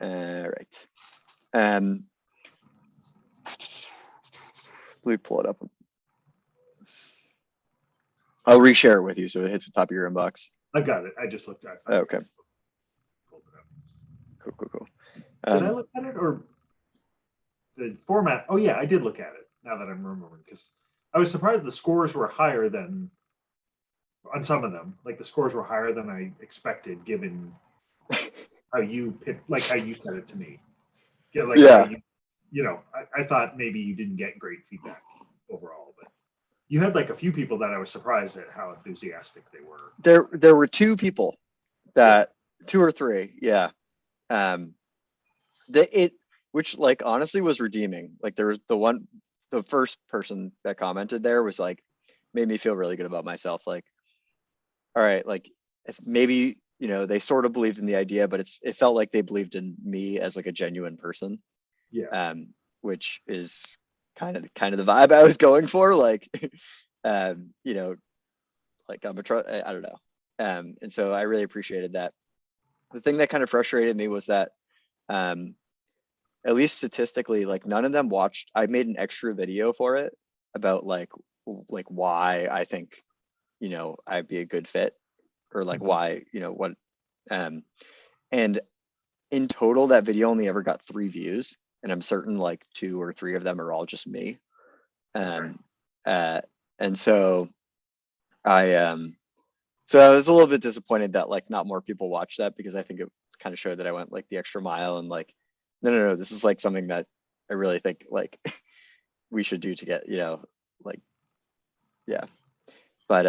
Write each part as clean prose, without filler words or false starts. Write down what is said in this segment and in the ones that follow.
Right. Let me pull it up. I'll reshare it with you so it hits the top of your inbox. I got it. I just looked at it. Okay. Cool. Did I look at it or the format? Oh yeah, I did look at it now that I'm remembering, because I was surprised the scores were higher than on some of them. Like the scores were higher than I expected, given how you picked, like how you said it to me. Yeah, like Yeah. how I thought maybe you didn't get great feedback overall, but you had like a few people that I was surprised at how enthusiastic they were. There were two people that, 2 or 3, yeah. Which like honestly was redeeming. Like there was the first person that commented there was like, made me feel really good about myself. Like, all right, like it's maybe, they sort of believed in the idea, but it felt like they believed in me as like a genuine person. Yeah. Which is kind of the vibe I was going for. Like, like I don't know. And so I really appreciated that. The thing that kind of frustrated me was that, at least statistically, like none of them watched. I made an extra video for it about like why I think, I'd be a good fit, or like why, what, and in total that video only ever got 3 views, and I'm certain like 2 or 3 of them are all just me. And so I was a little bit disappointed that like not more people watched that, because I think it kind of showed that I went like the extra mile, and like, no, this is like something that I really think like we should do to get, like, yeah. But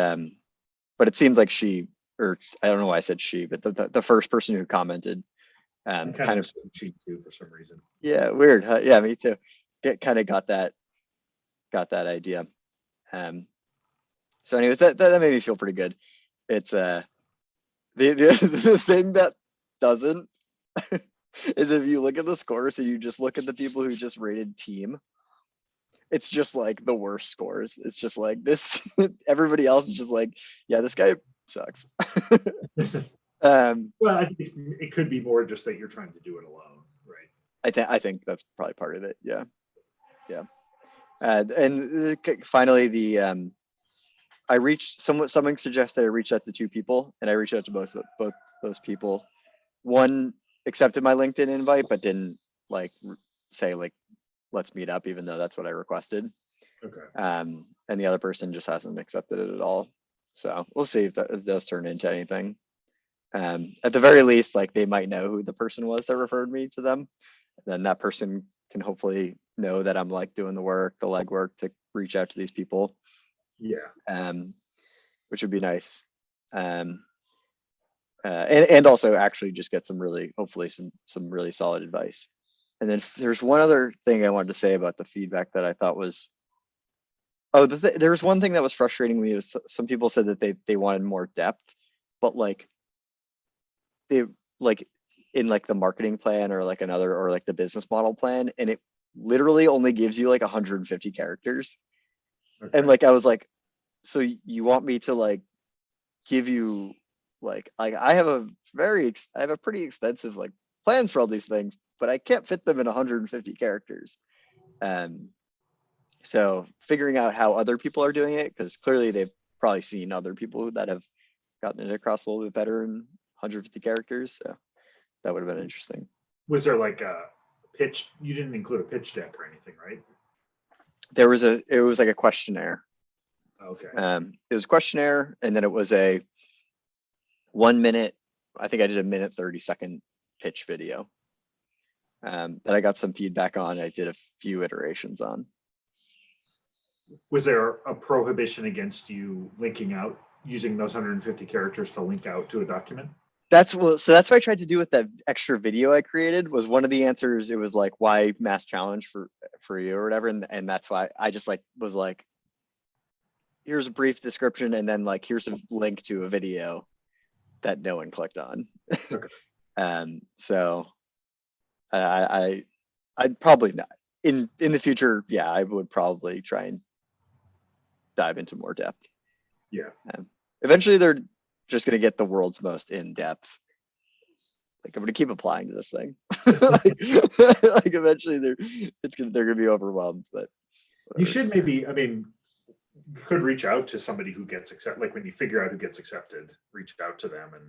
it seems like she, or I don't know why I said she, but the first person who commented, kind of she too for some reason. Yeah, weird. Huh? Yeah, me too. Kind of got that idea. So anyways, that made me feel pretty good. It's the thing that doesn't is if you look at the scores and you just look at the people who just rated team, it's just like the worst scores. It's just like this. Everybody else is just like, yeah, this guy sucks. Well, I think it could be more just that you're trying to do it alone, right? I think that's probably part of it. Yeah. And finally, I reached someone suggested I reach out to 2 people, and I reached out to both those people. One accepted my LinkedIn invite, but didn't like say like, let's meet up, even though that's what I requested. Okay. And the other person just hasn't accepted it at all. So we'll see if that does turn into anything. At the very least, like they might know who the person was that referred me to them. Then that person can hopefully know that I'm like doing the legwork to reach out to these people. Yeah. Which would be nice. And also actually just get hopefully some really solid advice. And then there's one other thing I wanted to say about the feedback that I thought was, there was one thing that was frustrating me, is some people said that they wanted more depth, but like they like in like the marketing plan or like another, or like the business model plan, and it literally only gives you like 150 characters. Okay. And like I was like, so you want me to like give you like I have a pretty extensive like plans for all these things, but I can't fit them in 150 characters. So figuring out how other people are doing it, because clearly they've probably seen other people that have gotten it across a little bit better in 150 characters. So that would have been interesting. Was there like a pitch? You didn't include a pitch deck or anything, right? It was like a questionnaire. Okay. It was a questionnaire, and then it was a 1 minute, I think I did a 1:30 pitch video that I got some feedback on. I did a few iterations on. Was there a prohibition against you linking out, using those 150 characters to link out to a document? So that's what I tried to do with that extra video I created. Was one of the answers, it was like, why mass challenge for you or whatever, and that's why I just like was like, here's a brief description, and then like here's a link to a video that no one clicked on. Okay. So I'd probably not in the future. Yeah, I would probably try and dive into more depth. Yeah. Eventually they're just going to get the world's most in-depth like I'm gonna keep applying to this thing. Like eventually they're gonna be overwhelmed, but You whatever. should maybe, I mean, you could reach out to somebody who gets accepted. Like when you figure out who gets accepted, reach out to them and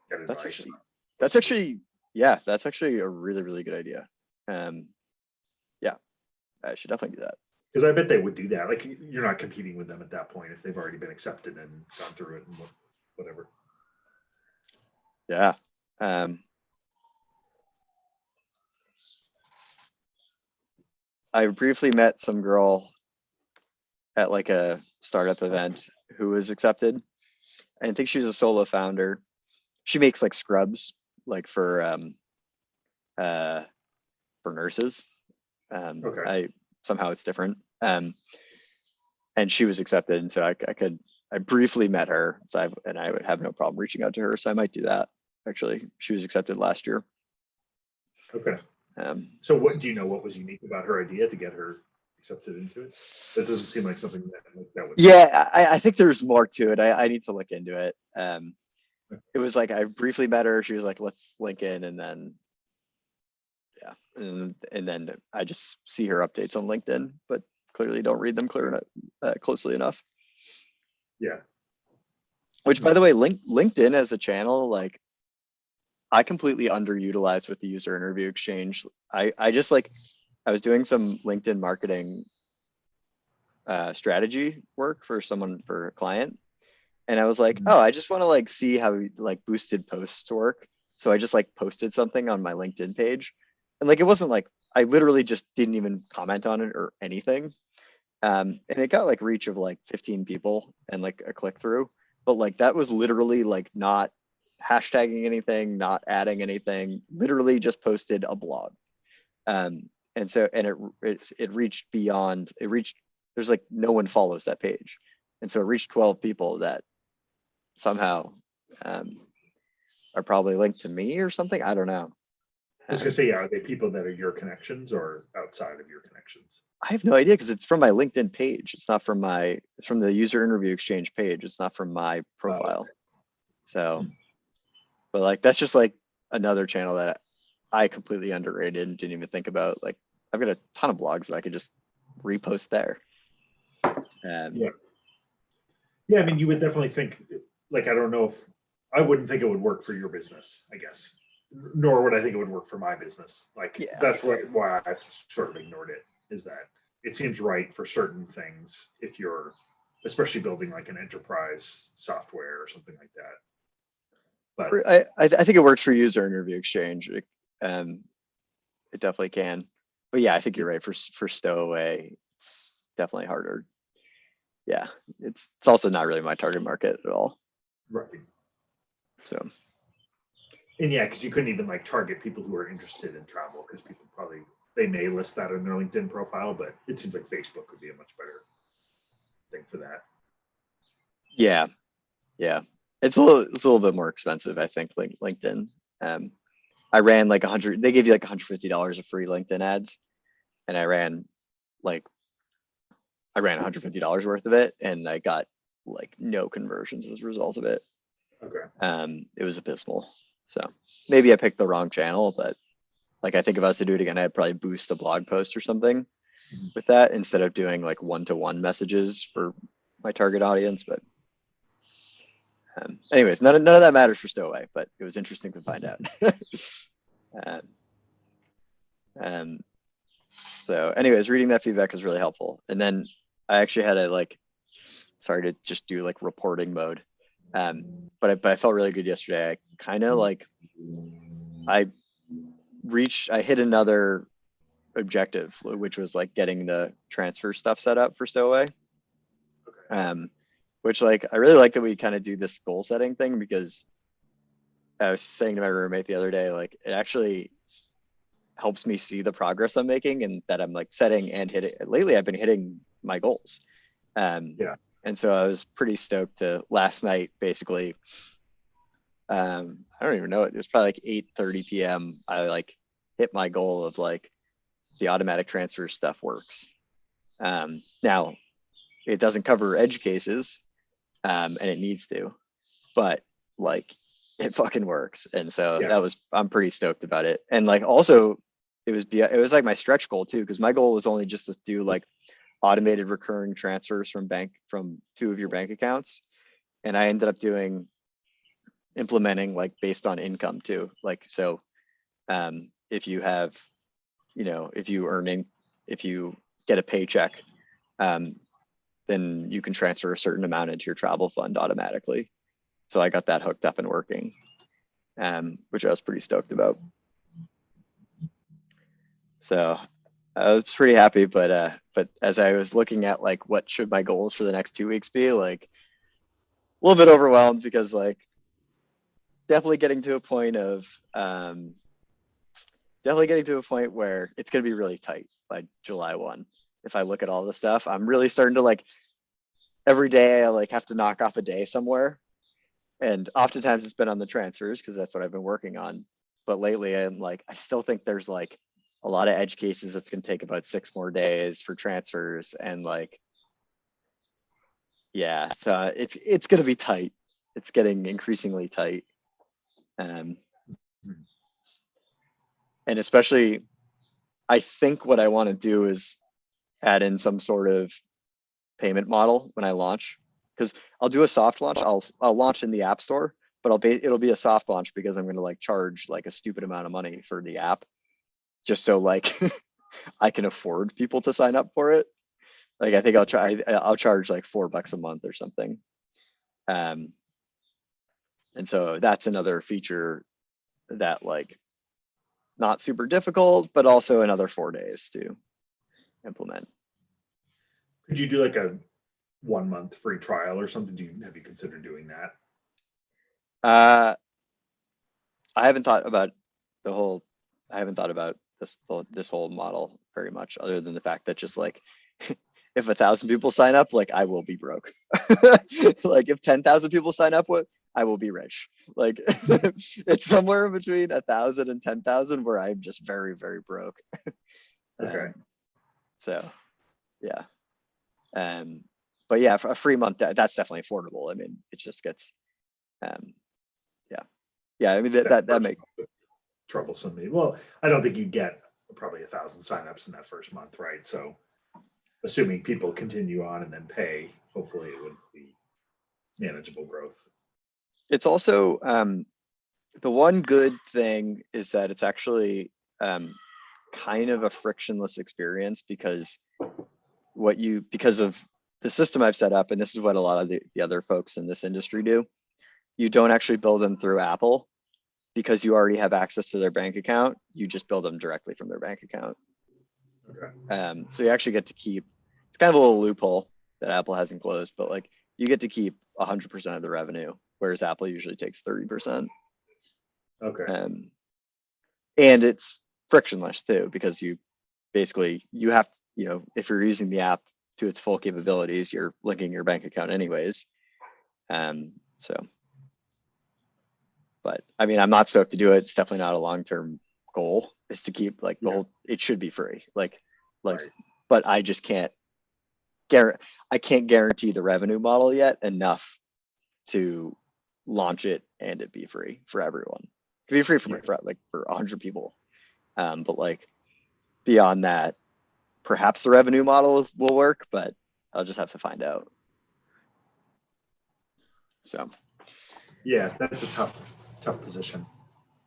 get That's advice. actually that's actually yeah, that's actually a really, really good idea. Yeah, I should definitely do that. Because I bet they would do that. Like you're not competing with them at that point if they've already been accepted and gone through it and whatever. Yeah. I briefly met some girl at like a startup event who was accepted. I think she's a solo founder. She makes like scrubs, like uh for nurses. Okay. I somehow it's different. And she was accepted, and so I briefly met her, so I would have no problem reaching out to her. So I might do that. Actually, she was accepted last year. Okay. Um, So what do you know what was unique about her idea to get her accepted into it? That doesn't seem like something that would. yeah, I think there's more to it. I need to look into it. It was like I briefly met her. She was like, "Let's link in," and then yeah, and then I just see her updates on LinkedIn, but clearly don't read them closely enough. Yeah. Which, by the way, LinkedIn as a channel, like I completely underutilized with the user interview exchange. I just like I was doing some LinkedIn marketing strategy work for a client, and I was like, oh, I just want to like see how like boosted posts work. So I just like posted something on my LinkedIn page, and like it wasn't like I literally just didn't even comment on it or anything. And it got like reach of like 15 people and like a click through, but like that was literally like not hashtagging anything, not adding anything, literally just posted a blog. And so it reached beyond, it reached, there's like no one follows that page, and so it reached 12 people that somehow are probably linked to me or something. I don't know. I was gonna say, yeah, are they people that are your connections or outside of your connections? I have no idea because it's from my LinkedIn page. It's not from it's from the user interview exchange page. It's not from my profile. So, but like, that's just like another channel that I completely underrated and didn't even think about. Like, I've got a ton of blogs that I could just repost there. Yeah. Yeah, I mean, you would definitely think, like, I don't know if, I wouldn't think it would work for your business, I guess. Nor would I think it would work for my business. Like, Yeah. that's why I've sort of ignored it, is that it seems right for certain things if you're, especially building like an enterprise software or something like that. But I think it works for user interview exchange. It definitely can. But yeah, I think you're right. For Stowaway, it's definitely harder. Yeah, it's also not really my target market at all. right. So And yeah, because you couldn't even like target people who are interested in travel because people probably, they may list that in their LinkedIn profile, but it seems like Facebook would be a much better thing for that. yeah, it's a little bit more expensive, I think. Like LinkedIn. I ran like 100. They gave you like $150 of free LinkedIn ads, and I ran $150 worth of it, and I got like no conversions as a result of it. Okay. It was abysmal. So maybe I picked the wrong channel, but like I think if I was to do it again, I'd probably boost a blog post or something with that instead of doing like one-to-one messages for my target audience. But anyways, none of that matters for Stowaway, but it was interesting to find out. So anyways, reading that feedback is really helpful. And then I actually had sorry to just do like reporting mode. But I felt really good yesterday. I kind of like, I hit another objective, which was like getting the transfer stuff set up for Stowaway. Which like, I really like that we kind of do this goal setting thing, because I was saying to my roommate the other day, like it actually helps me see the progress I'm making and that I'm like setting and hitting. Lately, I've been hitting my goals. Yeah. And so I was pretty stoked to last night, basically. I don't even know it. It was probably like 8:30 p.m. I like hit my goal of like the automatic transfer stuff works. Now it doesn't cover edge cases, and it needs to, but like it fucking works. And so Yeah. I'm pretty stoked about it. And like, also it was like my stretch goal too, because my goal was only just to do like automated recurring transfers from two of your bank accounts. And I ended up implementing like based on income too. Like, so if you have, if you get a paycheck, then you can transfer a certain amount into your travel fund automatically. So I got that hooked up and working, which I was pretty stoked about. So I was pretty happy, but as I was looking at like what should my goals for the next 2 weeks be, like a little bit overwhelmed, because like definitely getting to a point where it's going to be really tight by July 1. If I look at all the stuff, I'm really starting to like every day I like have to knock off a day somewhere. And oftentimes it's been on the transfers because that's what I've been working on. But lately I'm like, I still think there's like a lot of edge cases that's going to take about 6 more days for transfers. And like, yeah, so it's going to be tight. It's getting increasingly tight. And especially, I think what I want to do is add in some sort of payment model when I launch, because I'll do a soft launch. I'll launch in the app store, but it'll be a soft launch because I'm going to like charge like a stupid amount of money for the app, just so like I can afford people to sign up for it. Like I think I'll charge like $4 a month or something. And so that's another feature that like not super difficult, but also another 4 days to implement. Could you do like a 1 month free trial or something? Have you considered doing that? I haven't thought about this whole model very much, other than the fact that just like if 1,000 people sign up, like I will be broke. Like if 10,000 people sign up, I will be rich. Like it's somewhere between 1,000 and 10,000 where I'm just very, very broke. Okay. So yeah. But yeah, for a free month, that's definitely affordable. I mean, it just gets, yeah. I mean that makes troublesome me. Well, I don't think you get probably 1,000 signups in that first month, right? So assuming people continue on and then pay, hopefully it would be manageable growth. It's also the one good thing is that it's actually kind of a frictionless experience, because of the system I've set up, and this is what a lot of the other folks in this industry do. You don't actually build them through Apple, because you already have access to their bank account. You just build them directly from their bank account. Okay. So you actually get to keep, it's kind of a little loophole that Apple hasn't closed, but like you get to keep 100% of the revenue, whereas Apple usually takes 30%. Okay. And it's frictionless too, because you have to, if you're using the app to its full capabilities, you're linking your bank account anyways. So, but I mean, I'm not stoked to do it. It's definitely not a long-term goal, is to keep like it should be free. Like, Right. but I just can't guarantee the revenue model yet enough to launch it and it be free for everyone. It could be free for 100 people. But like beyond that, perhaps the revenue model will work, but I'll just have to find out. So yeah, that's a tough position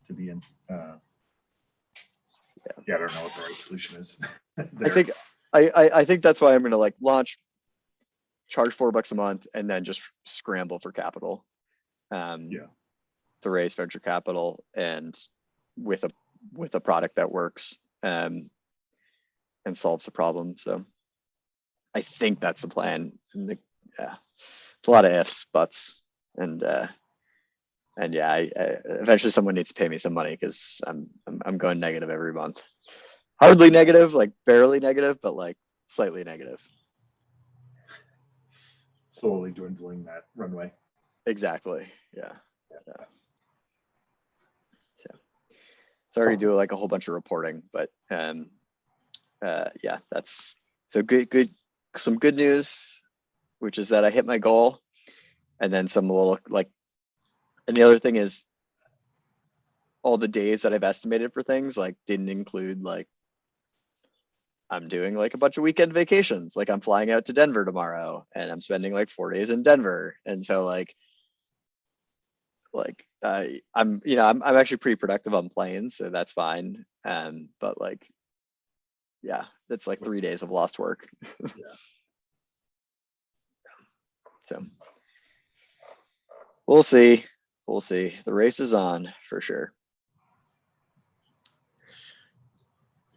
to be in. Yeah, I don't know what the right solution is. I think that's why I'm gonna like launch, charge $4 a month, and then just scramble for capital. To raise venture capital, and with a product that works and solves the problem. So I think that's the plan. And it's a lot of ifs, buts, and yeah, eventually someone needs to pay me some money, because I'm going negative every month. Hardly negative, like barely negative, but like slightly negative. Slowly dwindling that runway. Exactly. Yeah. Sorry to do like a whole bunch of reporting, but yeah, that's so good. Some good news, which is that I hit my goal, and then some little like, and the other thing is all the days that I've estimated for things like didn't include like I'm doing like a bunch of weekend vacations. Like I'm flying out to Denver tomorrow and I'm spending like 4 days in Denver. And so I'm I'm actually pretty productive on planes, so that's fine. But like, yeah, that's like 3 days of lost work. Yeah. So we'll see. We'll see. The race is on for sure.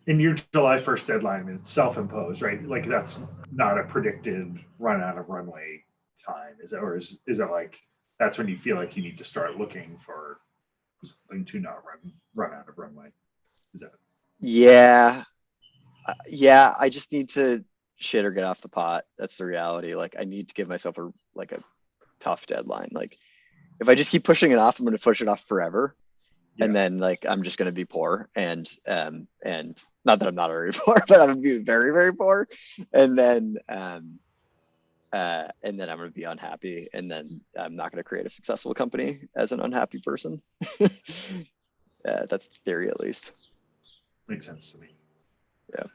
In your July 1st deadline, I mean, it's self-imposed, right? Like that's not a predicted run out of runway time, is it? Or is it like that's when you feel like you need to start looking for something to not run out of runway? Is that? Yeah. Yeah. I just need to shit or get off the pot. That's the reality. Like I need to give myself a tough deadline. Like if I just keep pushing it off, I'm going to push it off forever. And then like I'm just going to be poor and not that I'm not already poor, but I'm going to be very, very poor. And then I'm going to be unhappy, and then I'm not going to create a successful company as an unhappy person. That's the theory, at least. Makes sense to me. Yeah.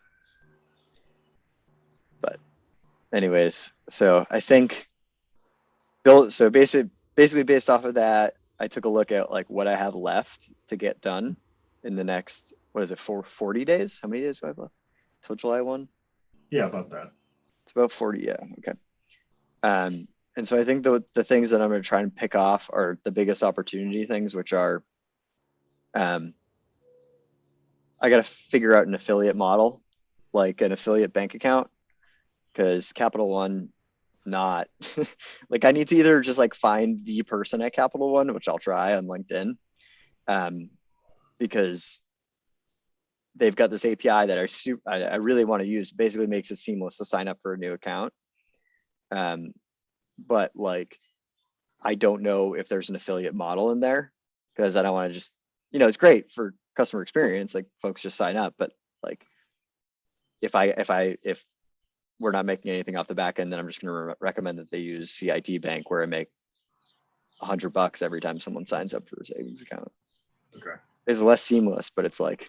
But anyways, so I think basically based off of that, I took a look at like what I have left to get done in the next, what is it, 40 days? How many days do I have left till July 1? Yeah, about that. It's about 40. Yeah. Okay. And so I think the things that I'm going to try and pick off are the biggest opportunity things, which are, I got to figure out an affiliate model, like an affiliate bank account, because Capital One is not like, I need to either just like find the person at Capital One, which I'll try on LinkedIn, because they've got this API that I really want to use. Basically makes it seamless to sign up for a new account. But like, I don't know if there's an affiliate model in there, because I don't want to just, it's great for customer experience, like folks just sign up, but like if we're not making anything off the back end, then I'm just going to recommend that they use CIT Bank, where I make $100 every time someone signs up for a savings account. Okay. It's less seamless, but it's like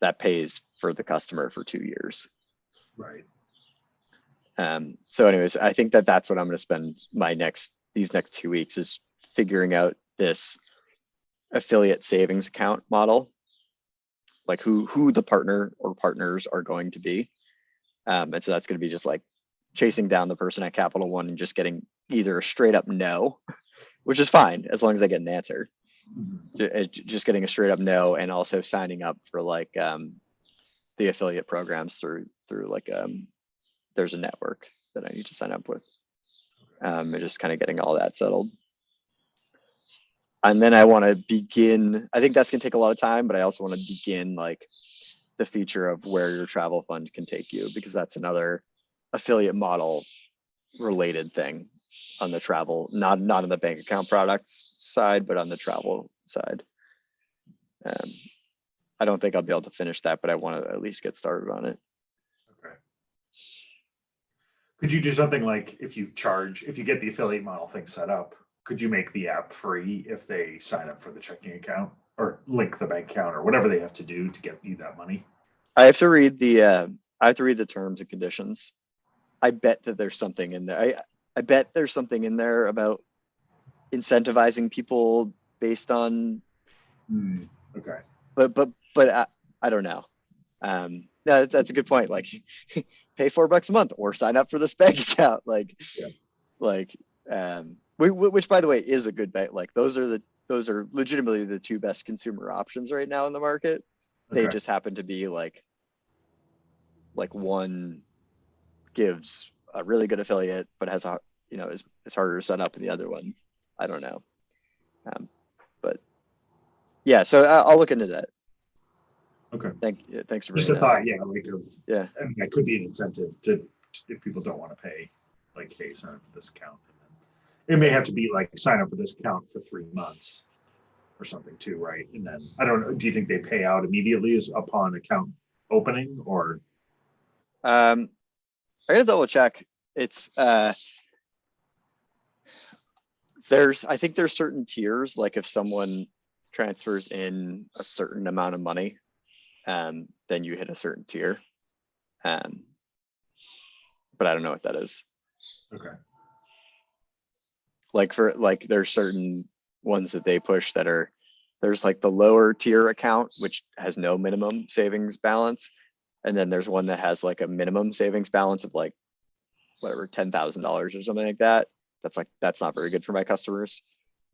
that pays for the customer for 2 years. Right. So anyways, I think that's what I'm going to spend these next 2 weeks, is figuring out this affiliate savings account model, like who the partner or partners are going to be. And so that's going to be just like chasing down the person at Capital One and just getting either a straight up no, which is fine as long as I get an answer. Just getting a straight up no, and also signing up for like the affiliate programs through like there's a network that I need to sign up with, and just kind of getting all that settled. And then I want to begin, I think that's going to take a lot of time, but I also want to begin like the feature of where your travel fund can take you, because that's another affiliate model related thing on the travel, not on the bank account products side, but on the travel side. I don't think I'll be able to finish that, but I want to at least get started on it. Okay. Could you do something like, if you get the affiliate model thing set up, could you make the app free if they sign up for the checking account, or link the bank account, or whatever they have to do to get you that money? I have to read the terms and conditions. I bet that there's something in there. I bet there's something in there about incentivizing people based on. Okay. But I don't know. No, that's a good point. Like, pay $4 a month or sign up for this bank account. Like, which by the way is a good bet. Like, those are legitimately the two best consumer options right now in the market. Okay. They just happen to be like one gives a really good affiliate, but has is harder to set up, and the other one, I don't know. But yeah, so I'll look into that. Okay. Thanks for just a bringing that thought. up. Yeah, I mean, that could be an incentive to, if people don't want to pay, like, hey, sign up for this account. It may have to be like, sign up for this account for 3 months or something too, right? And then I don't know, do you think they pay out immediately upon account opening, or? I gotta double check. It's I think there's certain tiers. Like if someone transfers in a certain amount of money, then you hit a certain tier. But I don't know what that is. Okay. Like there's certain ones that they push that are, there's like the lower tier account, which has no minimum savings balance. And then there's one that has like a minimum savings balance of like whatever, $10,000 or something like that. That's not very good for my customers.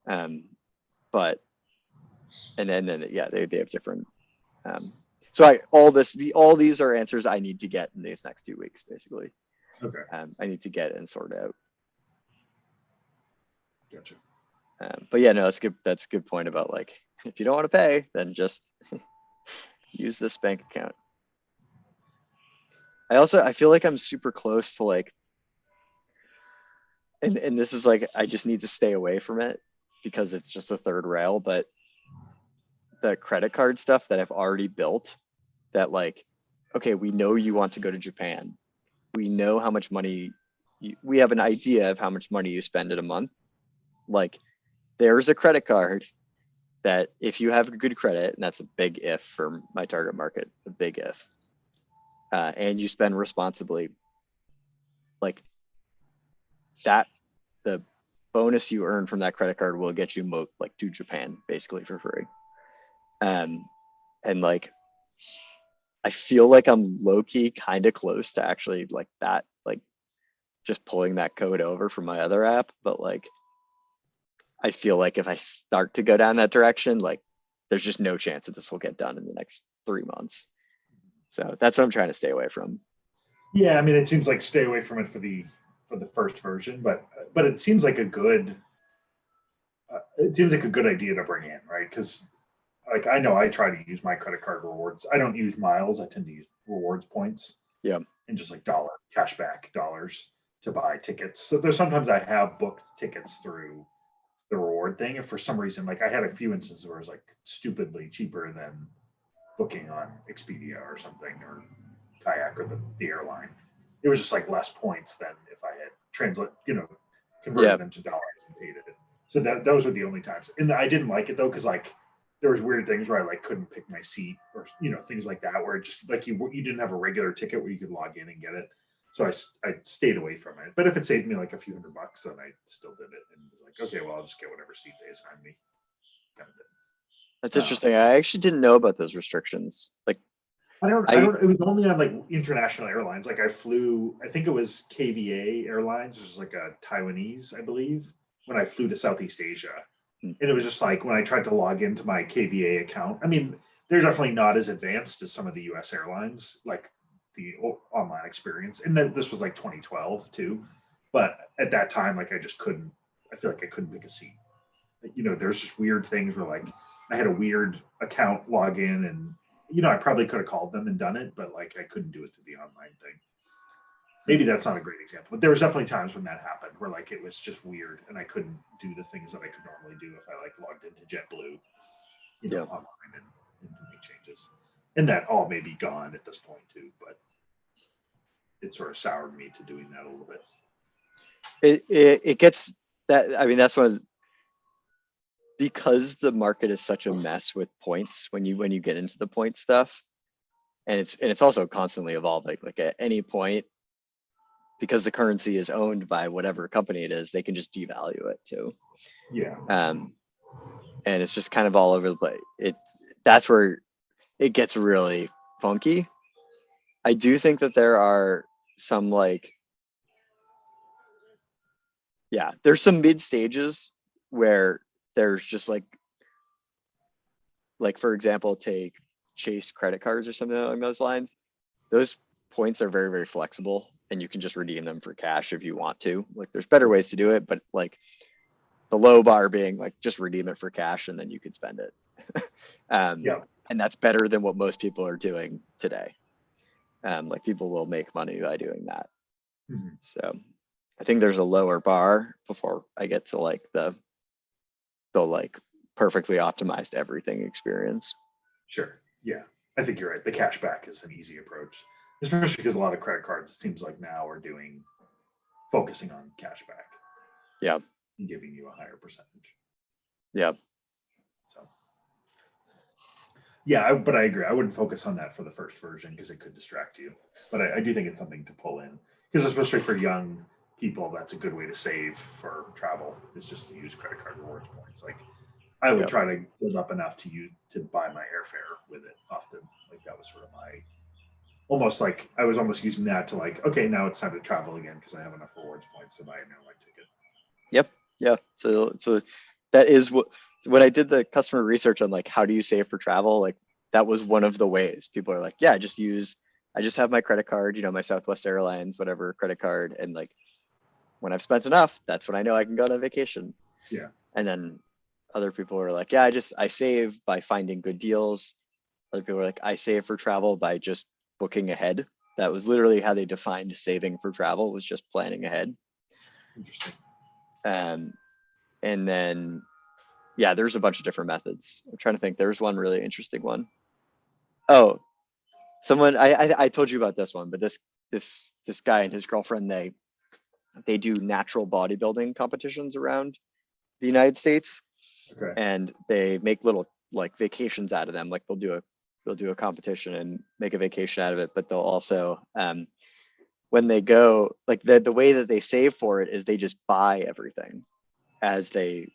But, and then yeah, they have different, so all these are answers I need to get in these next 2 weeks, basically. Okay. I need to get and sort out. Gotcha. But yeah, no, that's a good point about like, if you don't want to pay, then just use this bank account. I feel like I'm super close to like, and this is like, I just need to stay away from it because it's just a third rail, but the credit card stuff that I've already built, that like, okay, we know you want to go to Japan. We know how much money, we have an idea of how much money you spend in a month. Like, there's a credit card that if you have good credit, and that's a big if for my target market, a big if, and you spend responsibly, like that, the bonus you earn from that credit card will get you like to Japan basically for free. And like, I feel like I'm low-key kind of close to actually like that, like just pulling that code over from my other app. But like, I feel like if I start to go down that direction, like there's just no chance that this will get done in the next 3 months. So that's what I'm trying to stay away from. Yeah, I mean, it seems like stay away from it for the first version, but it seems like a good idea to bring in, right? Because like I know I try to use my credit card rewards. I don't use miles. I tend to use rewards points. Yeah. And just like cashback dollars to buy tickets. So there's sometimes I have booked tickets through the reward thing. If for some reason, like I had a few instances where it was like stupidly cheaper than booking on Expedia or something, or Kayak or the airline. It was just like less points than if I had converted them to dollars and paid it. So those were the only times. And I didn't like it though, because like there was weird things where I like couldn't pick my seat or things like that, where it just like you didn't have a regular ticket where you could log in and get it. So I stayed away from it. But if it saved me like a few $100, then I still did it and was like, okay, well I'll just get whatever seat they assign me. Kind of thing. That's interesting. I actually didn't know about those restrictions. Like, I don't. It was only on like international airlines. Like I flew, I think it was KVA Airlines, which is like a Taiwanese, I believe, when I flew to Southeast Asia. And it was just like when I tried to log into my KVA account. I mean, they're definitely not as advanced as some of the US airlines, like the online experience. And then this was like 2012 too. But at that time, like I just couldn't, I feel like I couldn't pick a seat. There's just weird things where like I had a weird account login and I probably could have called them and done it, but like I couldn't do it through the online thing. Maybe that's not a great example, but there was definitely times when that happened where like it was just weird and I couldn't do the things that I could normally do if I like logged into JetBlue, online and make changes. And that all may be gone at this point too, but it sort of soured me to doing that a little bit. It gets that. I mean, that's one of because the market is such a mess with points when you get into the point stuff, and it's also constantly evolving. Like at any point, because the currency is owned by whatever company it is, they can just devalue it too. Yeah. And it's just kind of all over the place. That's where it gets really funky. I do think that there are some there's some mid stages where there's just like for example, take Chase credit cards or something along those lines. Those points are very, very flexible and you can just redeem them for cash if you want to. Like there's better ways to do it, but like the low bar being like just redeem it for cash and then you could spend it. And that's better than what most people are doing today. Like people will make money by doing that. Mm-hmm. So I think there's a lower bar before I get to like the like perfectly optimized everything experience. Sure. Yeah. I think you're right. The cashback is an easy approach, especially because a lot of credit cards, it seems like now are focusing on cashback. Yeah. And giving you a higher percentage. Yeah. So, Yeah, but I agree. I wouldn't focus on that for the first version because it could distract you. But I do think it's something to pull in because especially for young people, that's a good way to save for travel is just to use credit card rewards points. Like I would Yep. try to build up enough to buy my airfare with it often. Like that was sort of my almost like I was almost using that to like, okay, now it's time to travel again because I have enough rewards points to buy an airline ticket. Yep. Yeah. So that is what, when I did the customer research on like, how do you save for travel? Like that was one of the ways people are like, yeah, I just have my credit card, my Southwest Airlines, whatever credit card. And like, when I've spent enough, that's when I know I can go on vacation. Yeah. And then other people are like, yeah, I save by finding good deals. Other people are like, I save for travel by just booking ahead. That was literally how they defined saving for travel, was just planning ahead. Interesting. And then, yeah, there's a bunch of different methods. I'm trying to think. There's one really interesting one. Oh, someone I told you about this one, but this guy and his girlfriend, they do natural bodybuilding competitions around the United States, Okay. and they make little like vacations out of them. Like they'll do a competition and make a vacation out of it, but they'll also when they go, like the way that they save for it is they just buy everything as they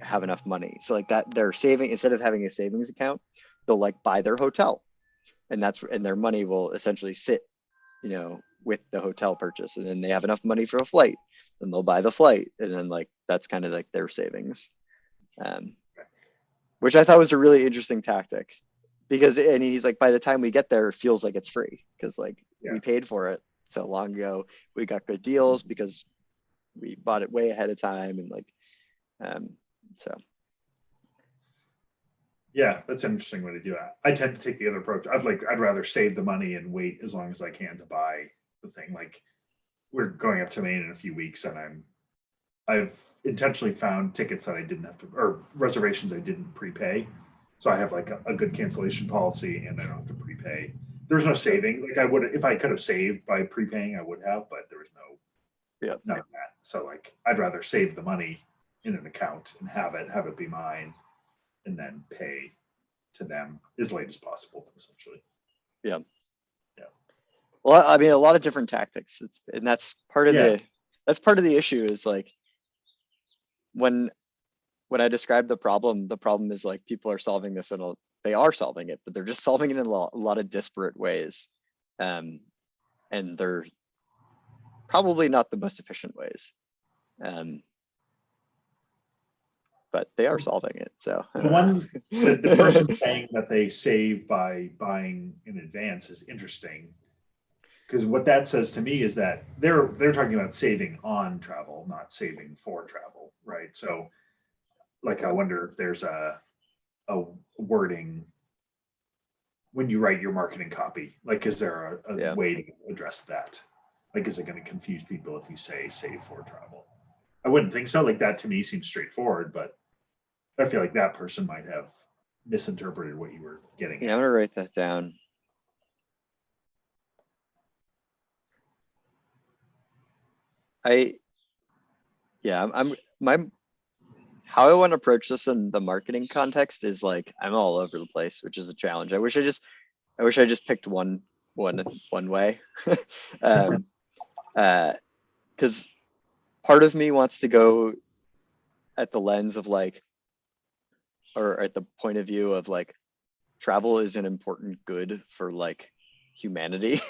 have enough money. So like that they're saving, instead of having a savings account, they'll like buy their hotel, and their money will essentially sit, with the hotel purchase, and then they have enough money for a flight, then they'll buy the flight, and then like that's kind of like their savings, which I thought was a really interesting tactic, because and he's like, by the time we get there, it feels like it's free because like we paid for it so long ago, we got good deals because we bought it way ahead of time, and like so Yeah, that's an interesting way to do it. I tend to take the other approach. I'd rather save the money and wait as long as I can to buy the thing. Like we're going up to Maine in a few weeks, and I've intentionally found tickets that I didn't have to, or reservations I didn't prepay. So I have like a good cancellation policy, and I don't have to prepay. There's no saving. Like I would, if I could have saved by prepaying, I would have, but there was none of that. So like I'd rather save the money in an account and have it be mine, and then pay to them as late as possible, essentially. yeah. Yeah. Well, I mean, a lot of different tactics. And that's part of Yeah. the issue is like when I describe the problem is like people are solving this they are solving it, but they're just solving it in a lot of disparate ways. And they're probably not the most efficient ways. But they are solving it. So the person saying that they save by buying in advance is interesting, because what that says to me is that they're talking about saving on travel, not saving for travel, right? So like I wonder if there's a wording when you write your marketing copy, like is there a way to address that? Like is it going to confuse people if you say save for travel? I wouldn't think so. Like that to me seems straightforward, but I feel like that person might have misinterpreted what you were getting yeah, at. I'm gonna write that down. How I want to approach this in the marketing context is like I'm all over the place, which is a challenge. I wish I just picked one way. Because part of me wants to go at the lens of like, or at the point of view of like, travel is an important good for like humanity.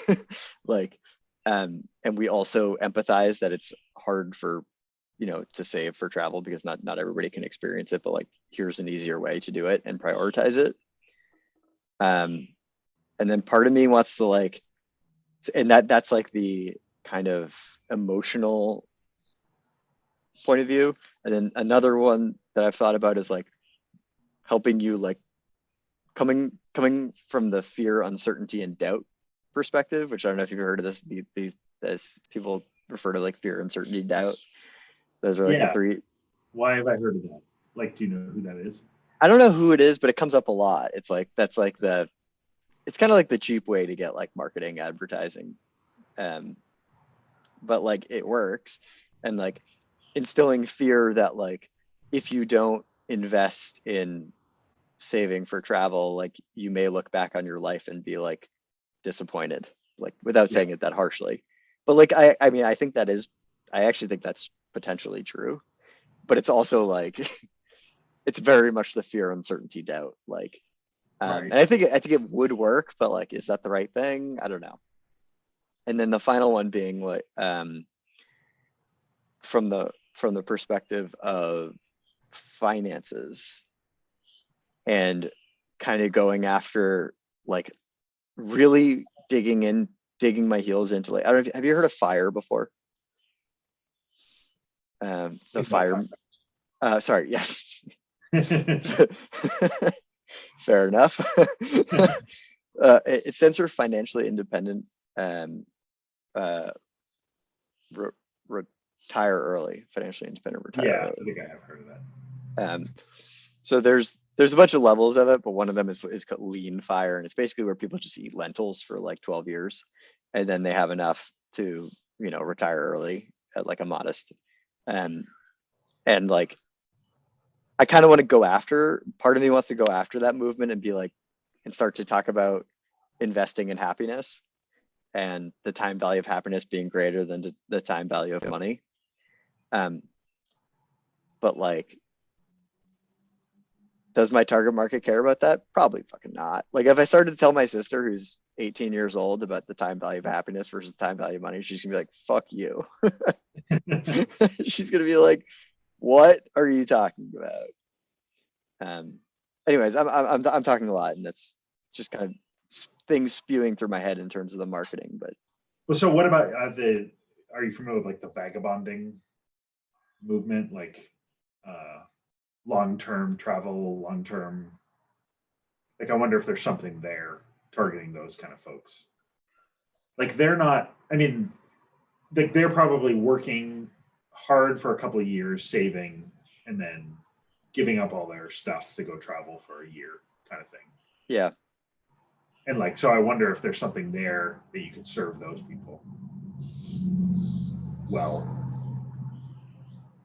Like, and we also empathize that it's hard for, to save for travel because not everybody can experience it, but like, here's an easier way to do it and prioritize it. And then part of me wants to like, and that's like the kind of emotional point of view. And then another one that I've thought about is like helping you like coming from the fear, uncertainty, and doubt perspective, which I don't know if you've heard of this. As people refer to like fear, uncertainty, doubt. Those are like the three. Why have I heard of that? Like, do you know who that is? I don't know who it is, but it comes up a lot. It's like it's kind of like the cheap way to get like marketing advertising, but like it works, and like instilling fear that like if you don't invest in saving for travel, like you may look back on your life and be like disappointed, like without saying it that harshly. But like, I mean, I actually think that's potentially true, but it's also like, it's very much the fear, uncertainty, doubt. Like, and I think it would work, but like, is that the right thing? I don't know. And then the final one being like, from the perspective of finances and kind of going after like really digging my heels into, like, I don't know, have you heard of FIRE before? The FIRE, sorry, yeah. Fair enough. It stands for financially independent, uh, retire early, financially independent, retire early. I think I have heard of that. So there's a bunch of levels of it, but one of them is called lean FIRE, and it's basically where people just eat lentils for like 12 years, and then they have enough to, you know, retire early at like a modest, and like, I kind of want to go after, part of me wants to go after that movement and be like, and start to talk about investing in happiness and the time value of happiness being greater than the time value of money. But like, does my target market care about that? Probably fucking not. Like, if I started to tell my sister, who's 18 years old, about the time value of happiness versus time value of money, she's gonna be like, fuck you. She's gonna be like, what are you talking about? Anyways, I'm talking a lot, and that's just kind of things spewing through my head in terms of the marketing. But well, so what about are you familiar with like the vagabonding movement, like long-term travel, long-term, like I wonder if there's something there targeting those kind of folks. Like they're not, I mean, they're probably working hard for a couple of years, saving, and then giving up all their stuff to go travel for a year, kind of thing. yeah. And like, so I wonder if there's something there that you could serve those people well.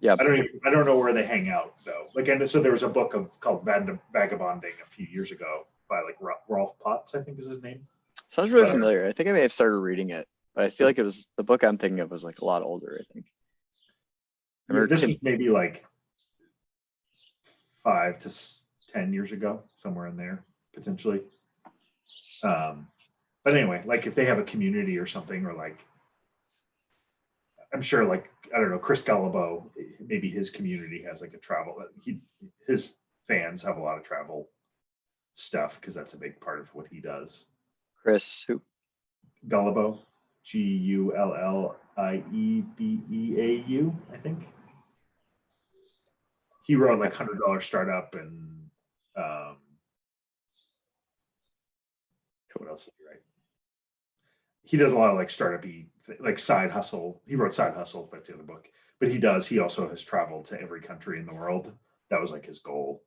Yeah. I don't know where they hang out though. Like, and so there was a book called Vagabonding a few years ago by like Rolf Potts, I think is his name. Sounds really familiar. I think I may have started reading it, but I feel like it was, the book I'm thinking of was like a lot older, I think. This was maybe like 5 to 10 years ago, somewhere in there, potentially. But anyway, like if they have a community or something, or like, I'm sure, like, I don't know, Chris Gullibo, maybe his community has like a travel, his fans have a lot of travel stuff because that's a big part of what he does. Chris who? Gullibo, Gulliebeau, I think. He wrote like $100 Startup and what else did he write? He does a lot of like startup-y, like Side Hustle. He wrote Side Hustle, that's the other book. But he also has traveled to every country in the world. That was like his goal.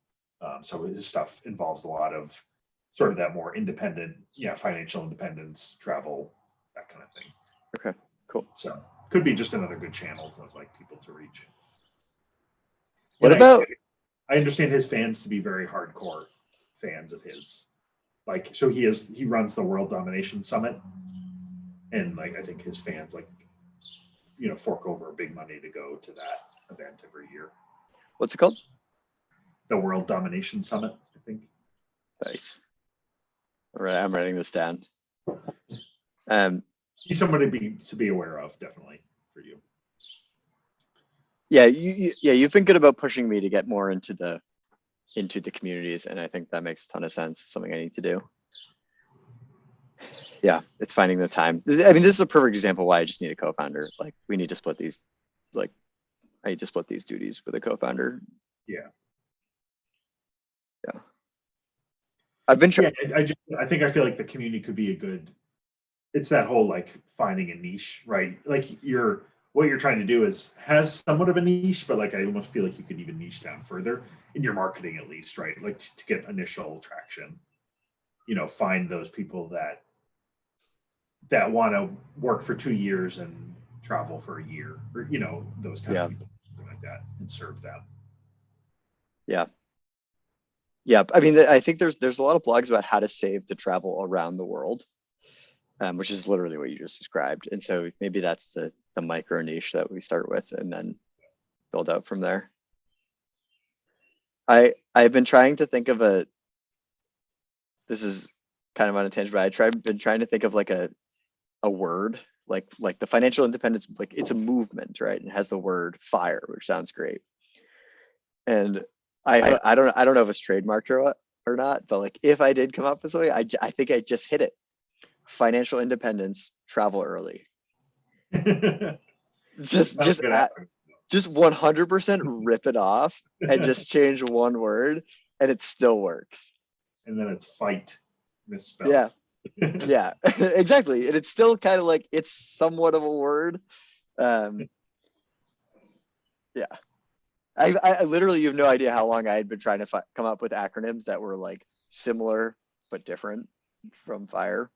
So his stuff involves a lot of sort of that more independent, financial independence, travel, that kind of thing. Okay, cool. So could be just another good channel of like people to reach. What about? I understand his fans to be very hardcore fans of his. Like, so he runs the World Domination Summit, and like I think his fans like, fork over big money to go to that event every year. What's it called? The World Domination Summit, I think. Nice. All right, I'm writing this down. He's somebody to be aware of, definitely, for you. Yeah, you've been good about pushing me to get more into the communities, and I think that makes a ton of sense. It's something I need to do. Yeah, it's finding the time. I mean, this is a perfect example why I just need a co-founder. Like, we need to split these, like, I need to split these duties with a co-founder. Yeah. I've been trying. I think I feel like the community could be a good, it's that whole like finding a niche, right? Like what you're trying to do has somewhat of a niche, but like I almost feel like you could even niche down further in your marketing at least, right? Like to get initial traction, find those people that want to work for 2 years and travel for a year, or those kind of people, something like that, and serve them. Yeah. Yeah, I mean, I think there's a lot of blogs about how to save the travel around the world, which is literally what you just described. And so maybe that's the micro niche that we start with and then build out from there. I've been trying to think of this is kind of on a tangent, but been trying to think of like a word, like the financial independence, like it's a movement, right? And it has the word fire, which sounds great. And I don't know if it's trademarked or not, but like if I did come up with something, I think I just hit it. Financial independence, travel early. Just 100% rip it off and just change one word, and it still works. And then it's fight misspelled. Yeah. Yeah, exactly. And it's still kind of like it's somewhat of a word. Yeah. I literally, you have no idea how long I had been trying to come up with acronyms that were like similar but different from FIRE.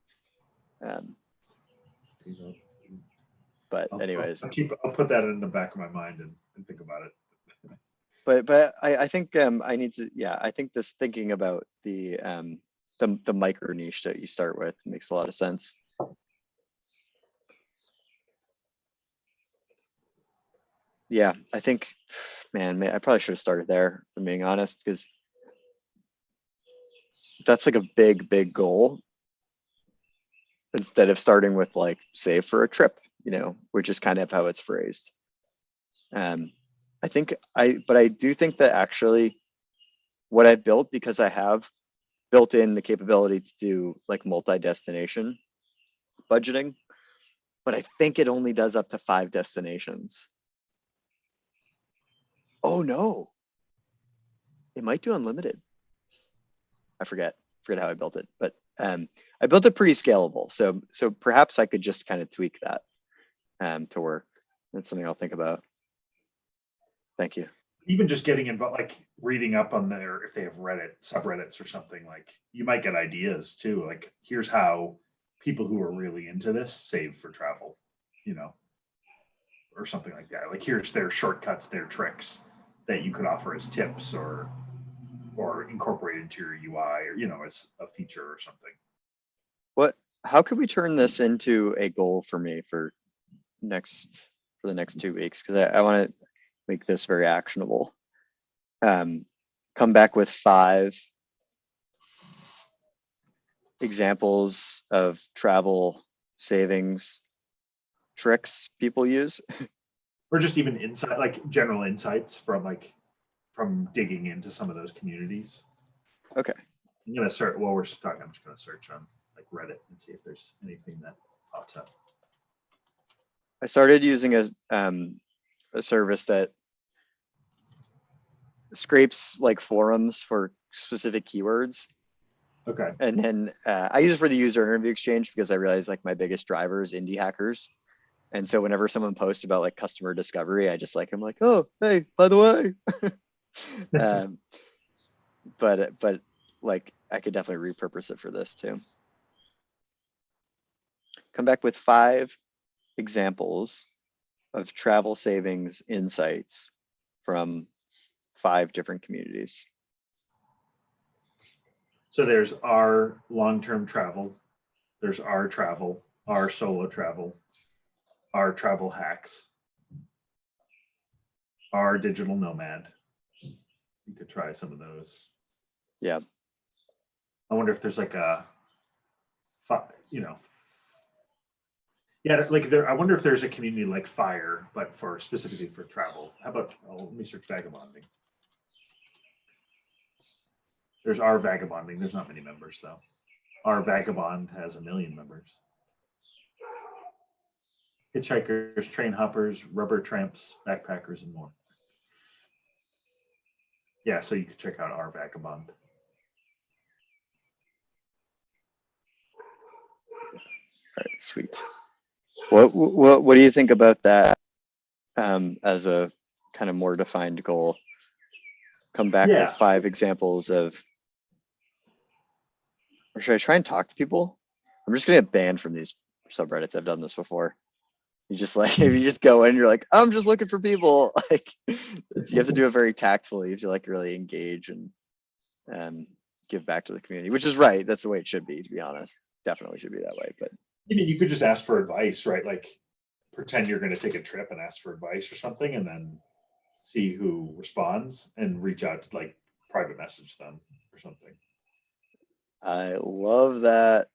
But anyways, I'll put that in the back of my mind and think about it. But I think I need to, yeah, I think this thinking about the micro niche that you start with makes a lot of sense. Yeah, I think, man, I probably should have started there, if I'm being honest, because that's like a big goal instead of starting with like save for a trip, which is kind of how it's phrased. I think but I do think that actually what I've built, because I have built in the capability to do like multi-destination budgeting, but I think it only does up to 5 destinations. Oh no, it might do unlimited. I forget how I built it, but I built it pretty scalable. So perhaps I could just kind of tweak that to work. That's something I'll think about. Thank you. Even just getting involved, like reading up on if they have subreddits or something, like you might get ideas too. Like here's how people who are really into this save for travel, or something like that. Like here's their shortcuts, their tricks that you could offer as tips or incorporate into your UI or, as a feature or something. How could we turn this into a goal for me for the next 2 weeks? Because I want to make this very actionable. Come back with 5 examples of travel savings tricks people use. Or just even insight, like general insights from digging into some of those communities. Okay. I'm gonna search while we're talking. I'm just gonna search on like Reddit and see if there's anything that pops up. I started using a service that scrapes like forums for specific keywords. Okay. And then I use it for the user interview exchange because I realize like my biggest driver is indie hackers. And so whenever someone posts about like customer discovery, I'm like, oh, hey, by the way. But like I could definitely repurpose it for this too. Come back with 5 examples of travel savings insights from 5 different communities. So there's our long-term travel, there's our travel, our solo travel, our travel hacks, our digital nomad. You could try some of those. Yeah. I wonder if there's like yeah, like there. I wonder if there's a community like FIRE, but specifically for travel. How about let me search vagabonding. There's our vagabonding. There's not many members though. Our vagabond has 1 million members. Hitchhikers, train hoppers, rubber tramps, backpackers, and more. Yeah, so you could check out our vagabond. All right, sweet. What do you think about that as a kind of more defined goal? Come back with 5 examples of, or should I try and talk to people? I'm just gonna get banned from these subreddits. I've done this before. You just like, if you just go in, you're like, I'm just looking for people. Like you have to do it very tactfully if you like really engage and give back to the community, which is right. That's the way it should be, to be honest. Definitely should be that way. But I mean, you could just ask for advice, right? Like pretend you're going to take a trip and ask for advice or something, and then see who responds and reach out to like private message them or something. I love that.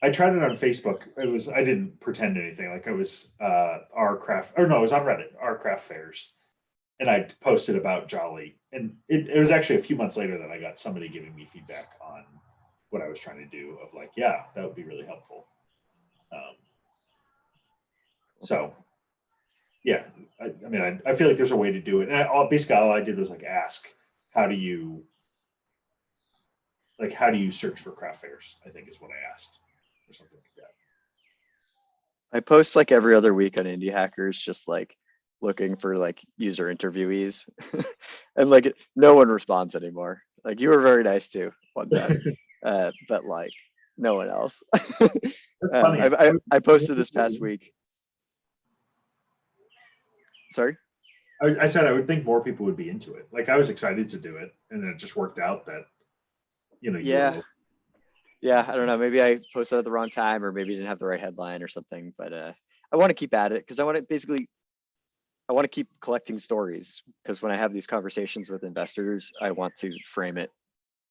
I tried it on Facebook. I didn't pretend anything. Like it was our craft, or no, it was on Reddit, our craft fairs. And I posted about Jolly. And it was actually a few months later that I got somebody giving me feedback on what I was trying to do of like, yeah, that would be really helpful. So yeah, I mean, I feel like there's a way to do it. And basically all I did was like ask, how do you search for craft fairs? I think is what I asked, or something like that. I post like every other week on Indie Hackers, just like looking for like user interviewees, and like no one responds anymore. Like you were very nice too one time, but like no one else. That's funny. I posted this past week. Sorry? I said I would think more people would be into it. Like I was excited to do it, and then it just worked out that, Yeah. Yeah, I don't know. Maybe I posted at the wrong time, or maybe didn't have the right headline or something. But I want to keep at it because I want to keep collecting stories. Because when I have these conversations with investors, I want to frame it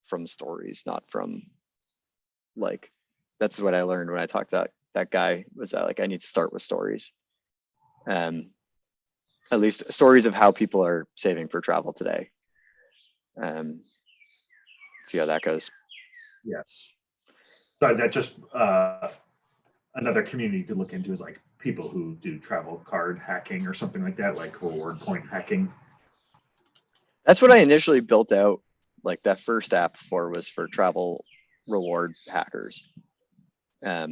from stories, not from like. That's what I learned when I talked to that guy. Was that like I need to start with stories, at least stories of how people are saving for travel today. See how that goes. Yeah. So that just another community you could look into is like people who do travel card hacking or something like that, like reward point hacking. That's what I initially built out. Like that first app was for travel reward hackers. Yeah.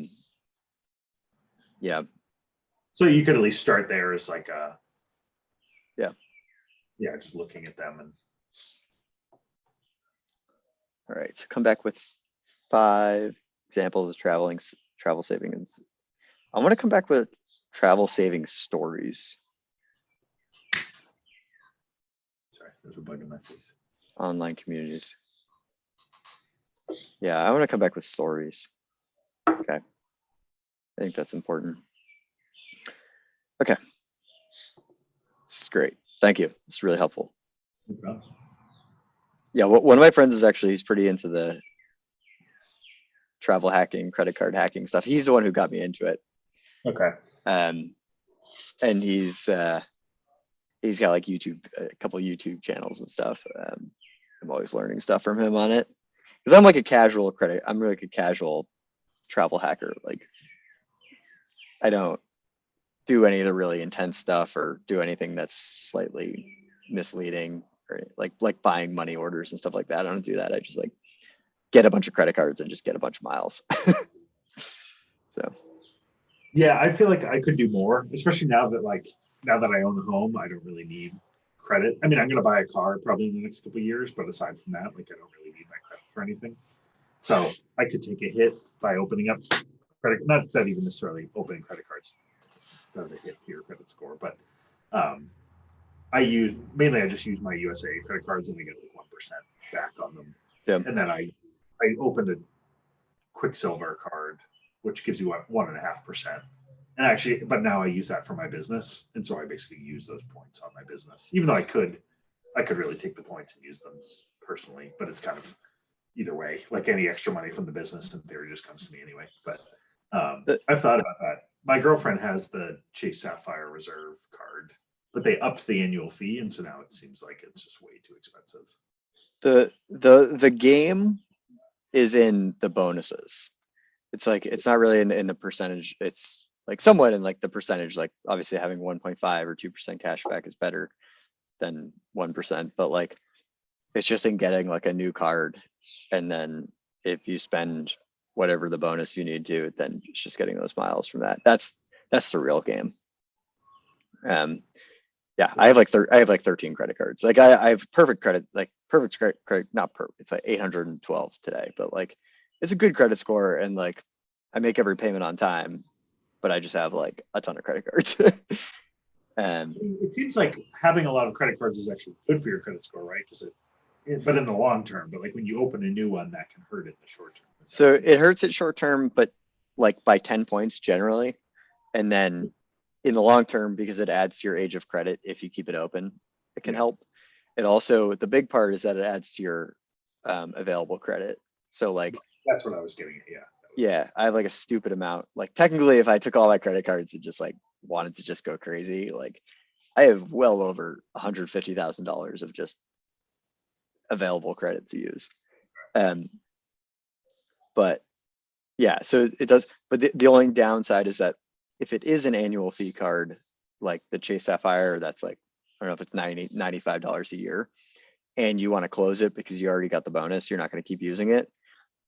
So you could at least start there as like a. Yeah, just looking at them and. All right, so come back with 5 examples of travel savings. I want to come back with travel saving stories. Sorry, there's a bug in my face. Online communities. Yeah, I want to come back with stories. Okay. I think that's important. Okay. This is great. Thank you. It's really helpful. No problem. Yeah, one of my friends he's pretty into the travel hacking, credit card hacking stuff. He's the one who got me into it. Okay. And he's got like a couple YouTube channels and stuff. I'm always learning stuff from him on it because I'm like I'm like a casual travel hacker. Like I don't do any of the really intense stuff or do anything that's slightly misleading or like buying money orders and stuff like that. I don't do that. I just like get a bunch of credit cards and just get a bunch of miles. So yeah, I feel like I could do more, especially now that I own a home, I don't really need credit. I mean, I'm going to buy a car probably in the next couple of years, but aside from that, like I don't really need my credit for anything. So I could take a hit by opening up credit, not that even necessarily opening credit cards does a hit to your credit score, but I just use my USA credit cards and I get like 1% back on them. yeah. And then I opened a Quicksilver card, which gives you 1.5%. And actually, but now I use that for my business. And so I basically use those points on my business, even though I could really take the points and use them personally, but it's kind of either way, like any extra money from the business in theory just comes to me anyway. But I've thought about that. My girlfriend has the Chase Sapphire Reserve card, but they upped the annual fee. And so now it seems like it's just way too expensive. The game is in the bonuses. It's like, it's not really in the percentage. It's like somewhat in like the percentage, like obviously having 1.5 or 2% cash back is better than 1%, but like, it's just in getting like a new card. And then if you spend whatever the bonus you need to, then it's just getting those miles from that. That's the real game. Yeah, I have like 13 credit cards. Like I have perfect credit, not perfect. It's like 812 today, but like it's a good credit score, and like I make every payment on time, but I just have like a ton of credit cards. It seems like having a lot of credit cards is actually good for your credit score, right? Because but in the long term. But like when you open a new one, that can hurt in the short term. So it hurts it short term, but like by 10 points generally. And then in the long term, because it adds to your age of credit, if you keep it open, it can help. It also, the big part is that it adds to your available credit. So like, that's what I was getting at. Yeah. Yeah, I have like a stupid amount. Like technically, if I took all my credit cards and just like wanted to just go crazy, like I have well over $150,000 of just available credit to use. But yeah, so it does. But the only downside is that if it is an annual fee card, like the Chase Sapphire, that's like, I don't know if it's $95 a year, and you want to close it because you already got the bonus, you're not going to keep using it,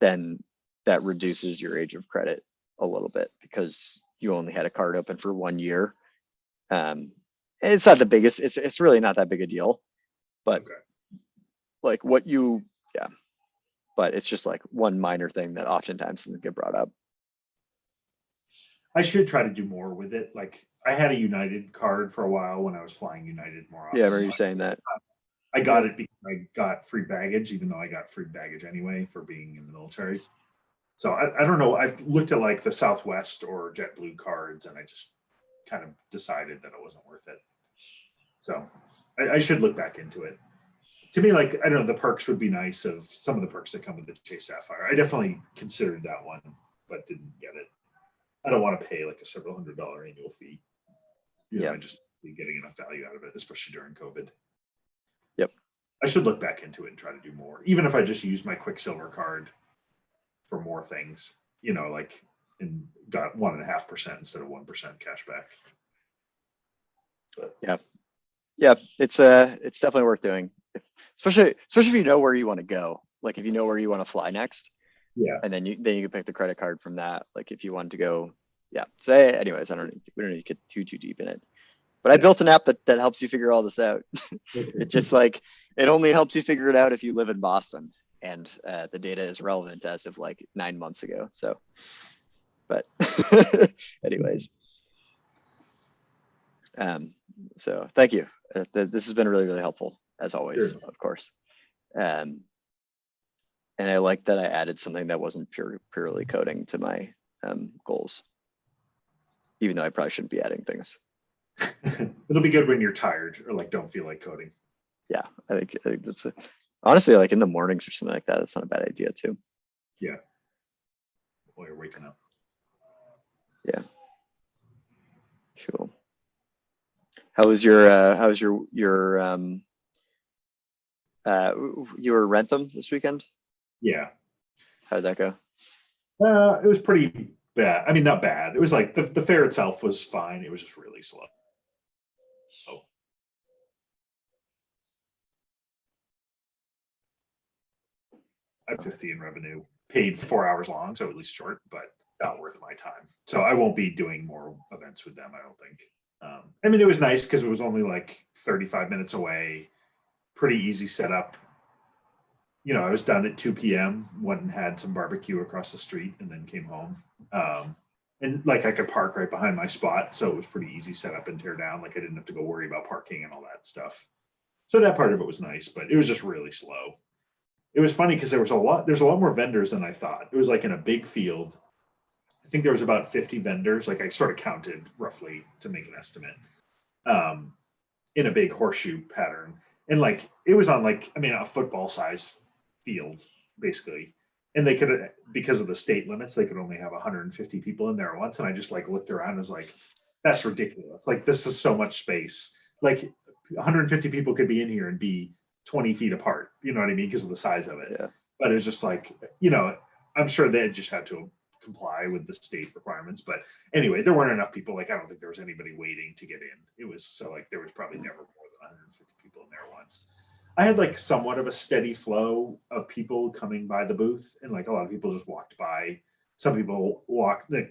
then that reduces your age of credit a little bit because you only had a card open for 1 year. It's not the biggest, it's really not that big a deal, but like yeah, but it's just like one minor thing that oftentimes doesn't get brought up. I should try to do more with it. Like I had a United card for a while when I was flying United more often. Yeah, I remember you saying that. I got it because I got free baggage, even though I got free baggage anyway for being in the military. So I don't know. I've looked at like the Southwest or JetBlue cards, and I just kind of decided that it wasn't worth it. So I should look back into it. To me, like, I don't know, the perks would be nice of some of the perks that come with the Chase Sapphire. I definitely considered that one, but didn't get it. I don't want to pay like a several $100 annual fee. I just be getting enough value out of it, especially during COVID. Yep. I should look back into it and try to do more, even if I just use my Quicksilver card for more things, like, and got 1.5% instead of 1% cash back. But yeah, it's definitely worth doing, especially if you know where you want to go. Like if you know where you want to fly next, and then you can pick the credit card from that. Like if you wanted to go, So anyways, we don't need to get too deep in it. But I built an app that helps you figure all this out. It just like, it only helps you figure it out if you live in Boston, and the data is relevant as of like 9 months ago. So, but anyways, so thank you. This has been really, really helpful as always, Sure. of course. And I like that I added something that wasn't purely coding to my goals, even though I probably shouldn't be adding things. It'll be good when you're tired or like don't feel like coding. Yeah, I think that's honestly, like in the mornings or something like that. That's not a bad idea too. Yeah. While you're waking up. Yeah. Cool. How was your you were Rentham this weekend? Yeah. How did that go? It was pretty bad. I mean, not bad. It was like the fair itself was fine. It was just really slow. I have 50 in revenue, paid 4 hours long, so at least short, but not worth my time. So I won't be doing more events with them, I don't think. I mean, it was nice because it was only like 35 minutes away, pretty easy setup. I was done at 2 p.m., went and had some barbecue across the street and then came home. And like I could park right behind my spot, so it was pretty easy setup and tear down. Like I didn't have to go worry about parking and all that stuff. So that part of it was nice, but it was just really slow. It was funny because there's a lot more vendors than I thought. It was like in a big field. I think there was about 50 vendors. Like I sort of counted roughly to make an estimate, in a big horseshoe pattern. And like, it was on like, I mean, a football size field basically. And they could, because of the state limits, they could only have 150 people in there at once. And I just like looked around and was like, that's ridiculous. Like this is so much space. Like 150 people could be in here and be 20 feet apart, you know what I mean? Because of the size of it. Yeah. But it's just like, I'm sure they just had to comply with the state requirements. But anyway, there weren't enough people. Like, I don't think there was anybody waiting to get in. It was so like, there was probably never more than 150 people in there once. I had like somewhat of a steady flow of people coming by the booth, and like a lot of people just walked by. Some people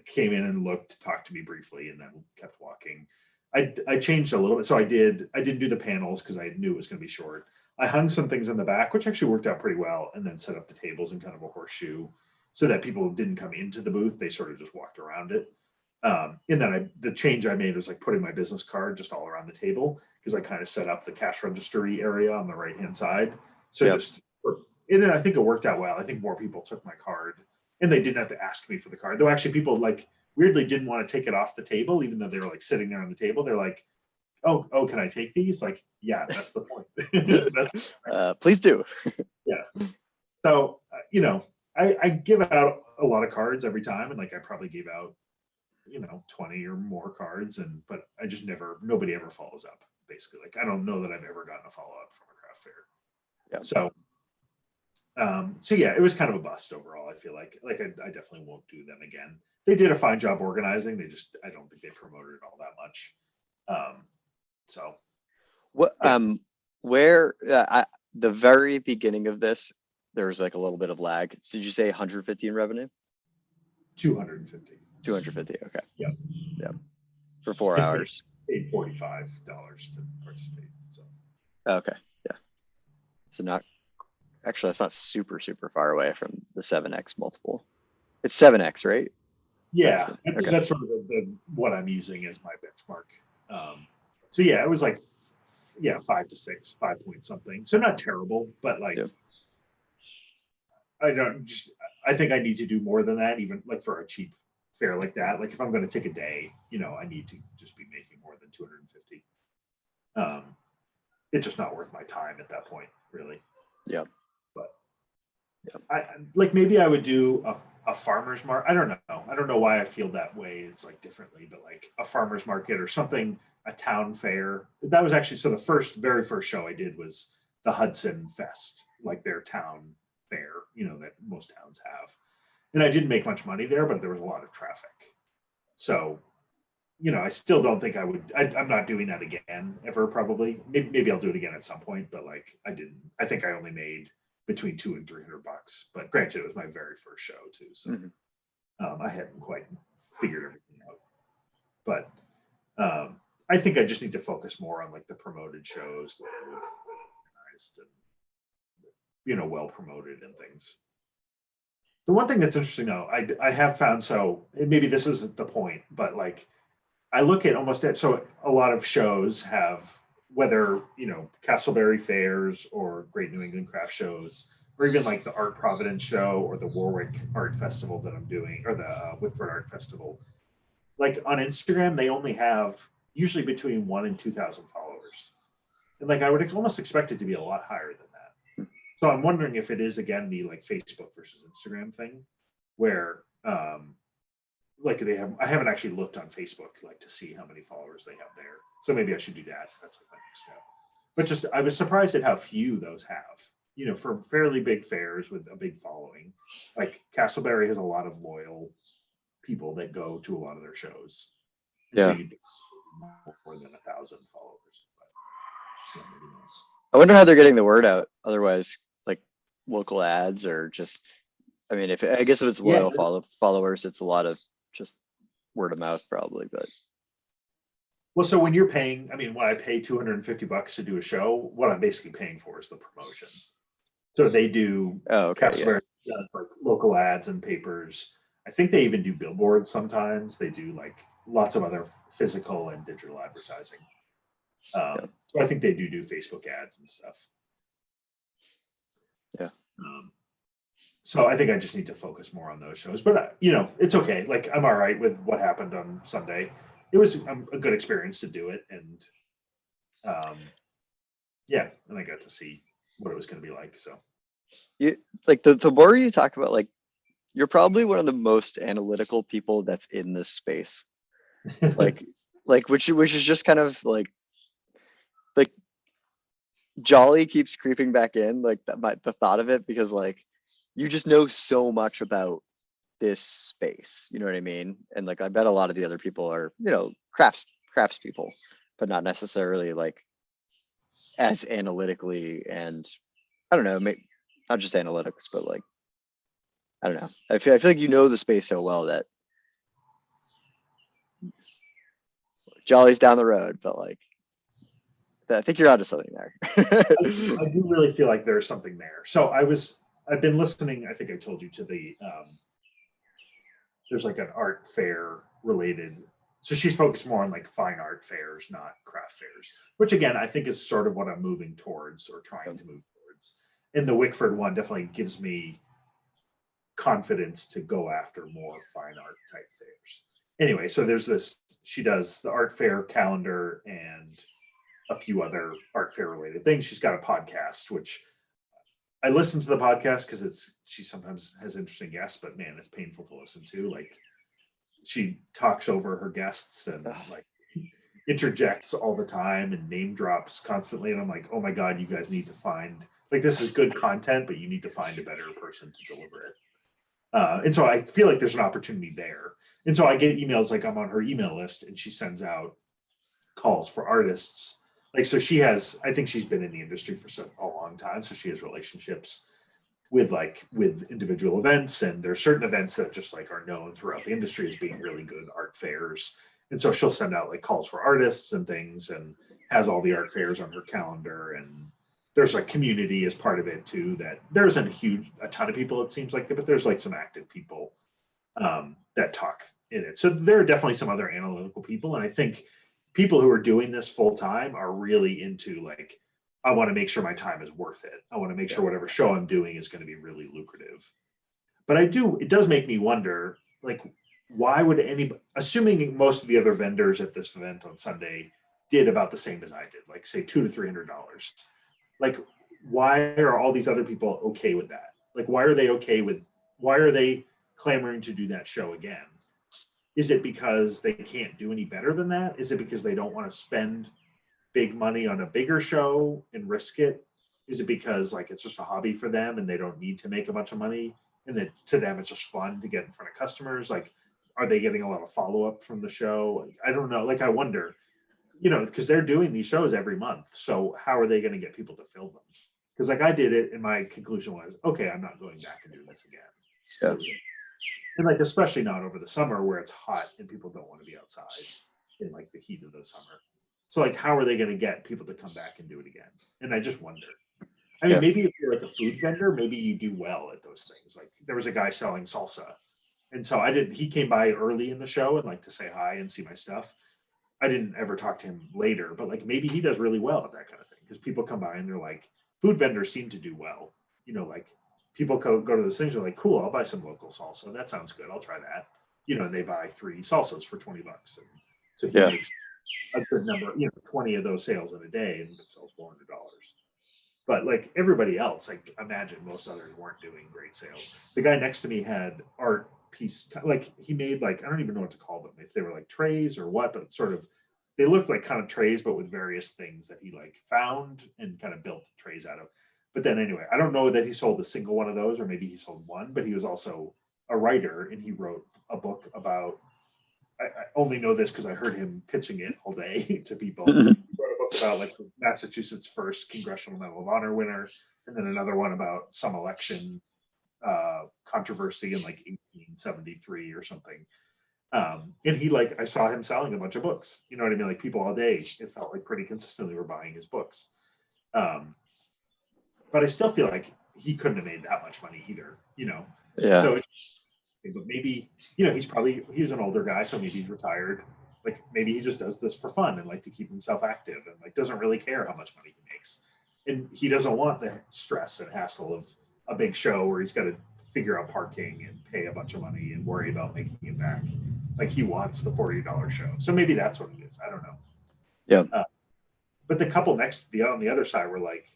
came in and looked, talked to me briefly, and then kept walking. I changed a little bit. So I didn't do the panels because I knew it was going to be short. I hung some things in the back, which actually worked out pretty well, and then set up the tables in kind of a horseshoe so that people didn't come into the booth. They sort of just walked around it. And then the change I made was like putting my business card just all around the table, because I kind of set up the cash registry area on the right-hand side. So Yep. and I think it worked out well. I think more people took my card, and they didn't have to ask me for the card. Though actually, people like weirdly didn't want to take it off the table, even though they were like sitting there on the table. They're like, "Oh, can I take these?" Like, yeah, that's the point. Please do. Yeah. So I give out a lot of cards every time, and like I probably gave out 20 or more cards, but I just nobody ever follows up. Basically, like I don't know that I've ever gotten a follow up from a craft fair. Yeah. So yeah, it was kind of a bust overall. I feel like I definitely won't do them again. They did a fine job organizing. I don't think they promoted it all that much. So What yeah. where the very beginning of this, there was like a little bit of lag. So did you say 150 in revenue? 250. 250. Okay. Yeah. Yeah. For 4 hours. Paid $45 to participate. So Okay. Yeah. So not actually, that's not super far away from the 7x multiple. It's 7x, right? yeah, Okay. that's sort of what I'm using as my benchmark. So yeah, it was like 5 to 6, 5 point something. So not terrible, but like Yep. I think I need to do more than that, even like for a cheap fair like that. Like if I'm going to take a day, I need to just be making more than 250. It's just not worth my time at that point, really. Yeah. But Yep. I like maybe I would do a farmer's market. I don't know. I don't know why I feel that way. It's like differently, but like a farmer's market or something, a town fair. That was actually, so the very first show I did was the Hudson Fest, like their town fair, that most towns have. And I didn't make much money there, but there was a lot of traffic. So, I still don't think I'm not doing that again ever, probably. Maybe I'll do it again at some point, but like I think I only made between $200 and $300. But granted, it was my very first show too. So I hadn't quite figured everything out. But I think I just need to focus more on like the promoted shows that are organized and well promoted and things. The one thing that's interesting though, I have found, so maybe this isn't the point, but like I look at so a lot of shows have, whether Castleberry fairs or Great New England Craft shows, or even like the Art Providence show or the Warwick Art Festival that I'm doing, or the Wickford Art Festival. Like on Instagram, they only have usually between 1,000 and 2,000 followers, and like I would almost expect it to be a lot higher than that. So I'm wondering if it is again the like Facebook versus Instagram thing, where like I haven't actually looked on Facebook like to see how many followers they have there. So maybe I should do that. That's like my next step. But just I was surprised at how few those have. For fairly big fairs with a big following. Like Castleberry has a lot of loyal people that go to a lot of their shows. And Yeah. so you more than 1,000 followers. But, maybe not. I wonder how they're getting the word out. Otherwise, like local ads or just, I mean, I guess if it's loyal followers, it's a lot of just word of mouth probably, but. Well, so when you're paying, I mean, when I pay $250 to do a show, what I'm basically paying for is the promotion. So they do, Castleberry does like local ads and papers. I think they even do billboards sometimes. They do like lots of other physical and digital advertising. So I think they do Facebook ads and stuff. Yeah. So I think I just need to focus more on those shows, but it's okay. Like I'm all right with what happened on Sunday. It was a good experience to do it, and and I got to see what it was going to be like. So, like the more you talk about, like you're probably one of the most analytical people that's in this space, like which is just kind of like Jolly keeps creeping back in, like the thought of it, because like you just know so much about this space, you know what I mean? And like I bet a lot of the other people are, crafts people, but not necessarily like as analytically, and I don't know, maybe not just analytics, but like I don't know. I feel like you know the space so well that Jolly's down the road, but like I think you're onto something there. I do really feel like there's something there. So I've been listening, I think I told you, to the there's like an art fair related. So she's focused more on like fine art fairs, not craft fairs, which again, I think is sort of what I'm moving towards or trying to move towards. and the Wickford one definitely gives me confidence to go after more fine art type fairs. Anyway, so there's this, she does the art fair calendar and a few other art fair related things. She's got a podcast, which I listen to the podcast because she sometimes has interesting guests, but man, it's painful to listen to. Like she talks over her guests and like interjects all the time and name drops constantly. And I'm like, oh my God, you guys need to find, like, this is good content, but you need to find a better person to deliver it. And so I feel like there's an opportunity there. And so I get emails, like I'm on her email list and she sends out calls for artists. Like, so she has, I think she's been in the industry for a long time. So she has relationships with individual events, and there's certain events that just like are known throughout the industry as being really good art fairs. And so she'll send out like calls for artists and things and has all the art fairs on her calendar. And there's a community as part of it too, that there isn't a ton of people, it seems like, but there's like some active people that talk in it. So there are definitely some other analytical people. And I think people who are doing this full time are really into like, I want to make sure my time is worth it. I want to make sure whatever show I'm doing is going to be really lucrative. But it does make me wonder, like, why would anybody, assuming most of the other vendors at this event on Sunday did about the same as I did, like say $200 to $300, like, why are all these other people okay with that? Like, why are they clamoring to do that show again? Is it because they can't do any better than that? Is it because they don't want to spend big money on a bigger show and risk it? Is it because like it's just a hobby for them and they don't need to make a bunch of money, and that to them it's just fun to get in front of customers? Like, are they getting a lot of follow-up from the show? I don't know. Like, I wonder, because they're doing these shows every month. So how are they going to get people to fill them? Because like I did it and my conclusion was, okay, I'm not going back and doing this again. Yeah. And like, especially not over the summer where it's hot and people don't want to be outside in like the heat of the summer. So like, how are they going to get people to come back and do it again? And I just wonder. I mean, maybe if you're like a food vendor, maybe you do well at those things. Like there was a guy selling salsa. And so he came by early in the show and like to say hi and see my stuff. I didn't ever talk to him later, but like maybe he does really well at that kind of thing. Because people come by and they're like, food vendors seem to do well. Like people go to those things, are like, cool, I'll buy some local salsa. That sounds good. I'll try that. And they buy 3 salsas for $20. And so he makes a good number, 20 of those sales in a day and sells $400. But like everybody else, like imagine most others weren't doing great sales. The guy next to me had art piece, like he made like, I don't even know what to call them, if they were like trays or what, but sort of, they looked like kind of trays, but with various things that he like found and kind of built trays out of. But then anyway, I don't know that he sold a single one of those, or maybe he sold one, but he was also a writer and he wrote a book about, I only know this because I heard him pitching it all day to people. He wrote a book about like Massachusetts' first Congressional Medal of Honor winner, and then another one about some election controversy in like 1873 or something. And he like, I saw him selling a bunch of books. You know what I mean? Like people all day, it felt like pretty consistently were buying his books. But I still feel like he couldn't have made that much money either, Yeah. So, but maybe, he was an older guy, so maybe he's retired. Like maybe he just does this for fun and like to keep himself active and like doesn't really care how much money he makes. And he doesn't want the stress and hassle of a big show where he's got to figure out parking and pay a bunch of money and worry about making it back. Like he wants the $40 show. So maybe that's what it is. I don't know. Yeah. But the couple on the other side were like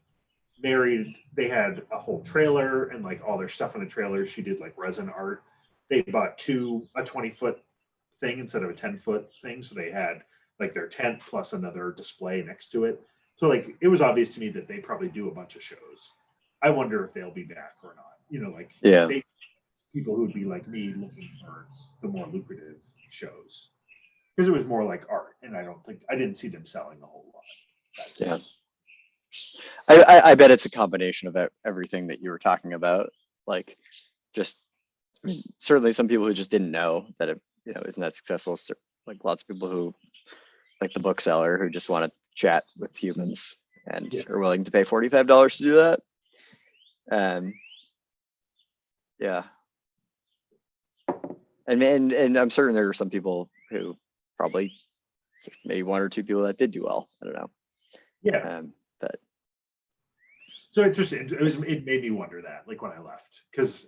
married. They had a whole trailer and like all their stuff in a trailer. She did like resin art. They bought a 20-foot thing instead of a 10-foot thing. So they had like their tent plus another display next to it. So like, it was obvious to me that they probably do a bunch of shows. I wonder if they'll be back or not. People who'd be like me looking for the more lucrative shows, because it was more like art, and I didn't see them selling a whole lot. Yeah. I bet it's a combination of everything that you were talking about. Like, just, I mean, certainly some people who just didn't know that it, isn't that successful. Like lots of people who, like the bookseller, who just want to chat with humans and are willing to pay $45 to do that. Yeah. And I'm certain there were some people who probably, maybe 1 or 2 people that did do well. I don't know. Yeah. But So it made me wonder that, like when I left, because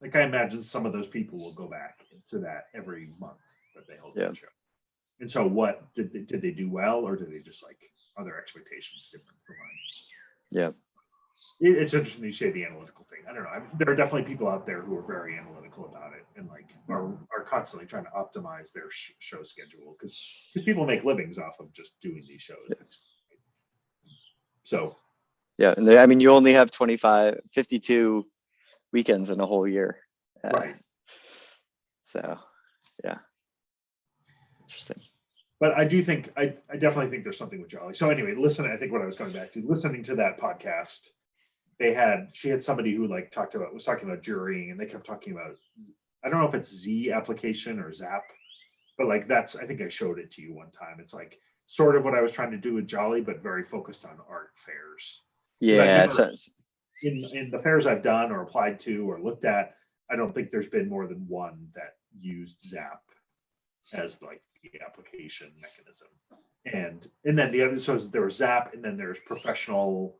like I imagine some of those people will go back to that every month that they hold that show. And so what did they do well, or did they just like, are their expectations different from mine? Yeah. It's interesting you say the analytical thing. I don't know. There are definitely people out there who are very analytical about it and like are constantly trying to optimize their show schedule because people make livings off of just doing these shows. Yeah. So. Yeah, and I mean, you only have 52 weekends in a whole year. Right. So, yeah. Interesting. But I do think, I definitely think there's something with Jolly. So anyway, I think what I was going back to, listening to that podcast, she had somebody who like was talking about jurying, and they kept talking about, I don't know if it's Z application or Zap, but like I think I showed it to you one time. It's like sort of what I was trying to do with Jolly, but very focused on art fairs. Yeah, in the fairs I've done or applied to or looked at, I don't think there's been more than one that used Zap as like the application mechanism. And then the other, so there was Zap, and then there's professional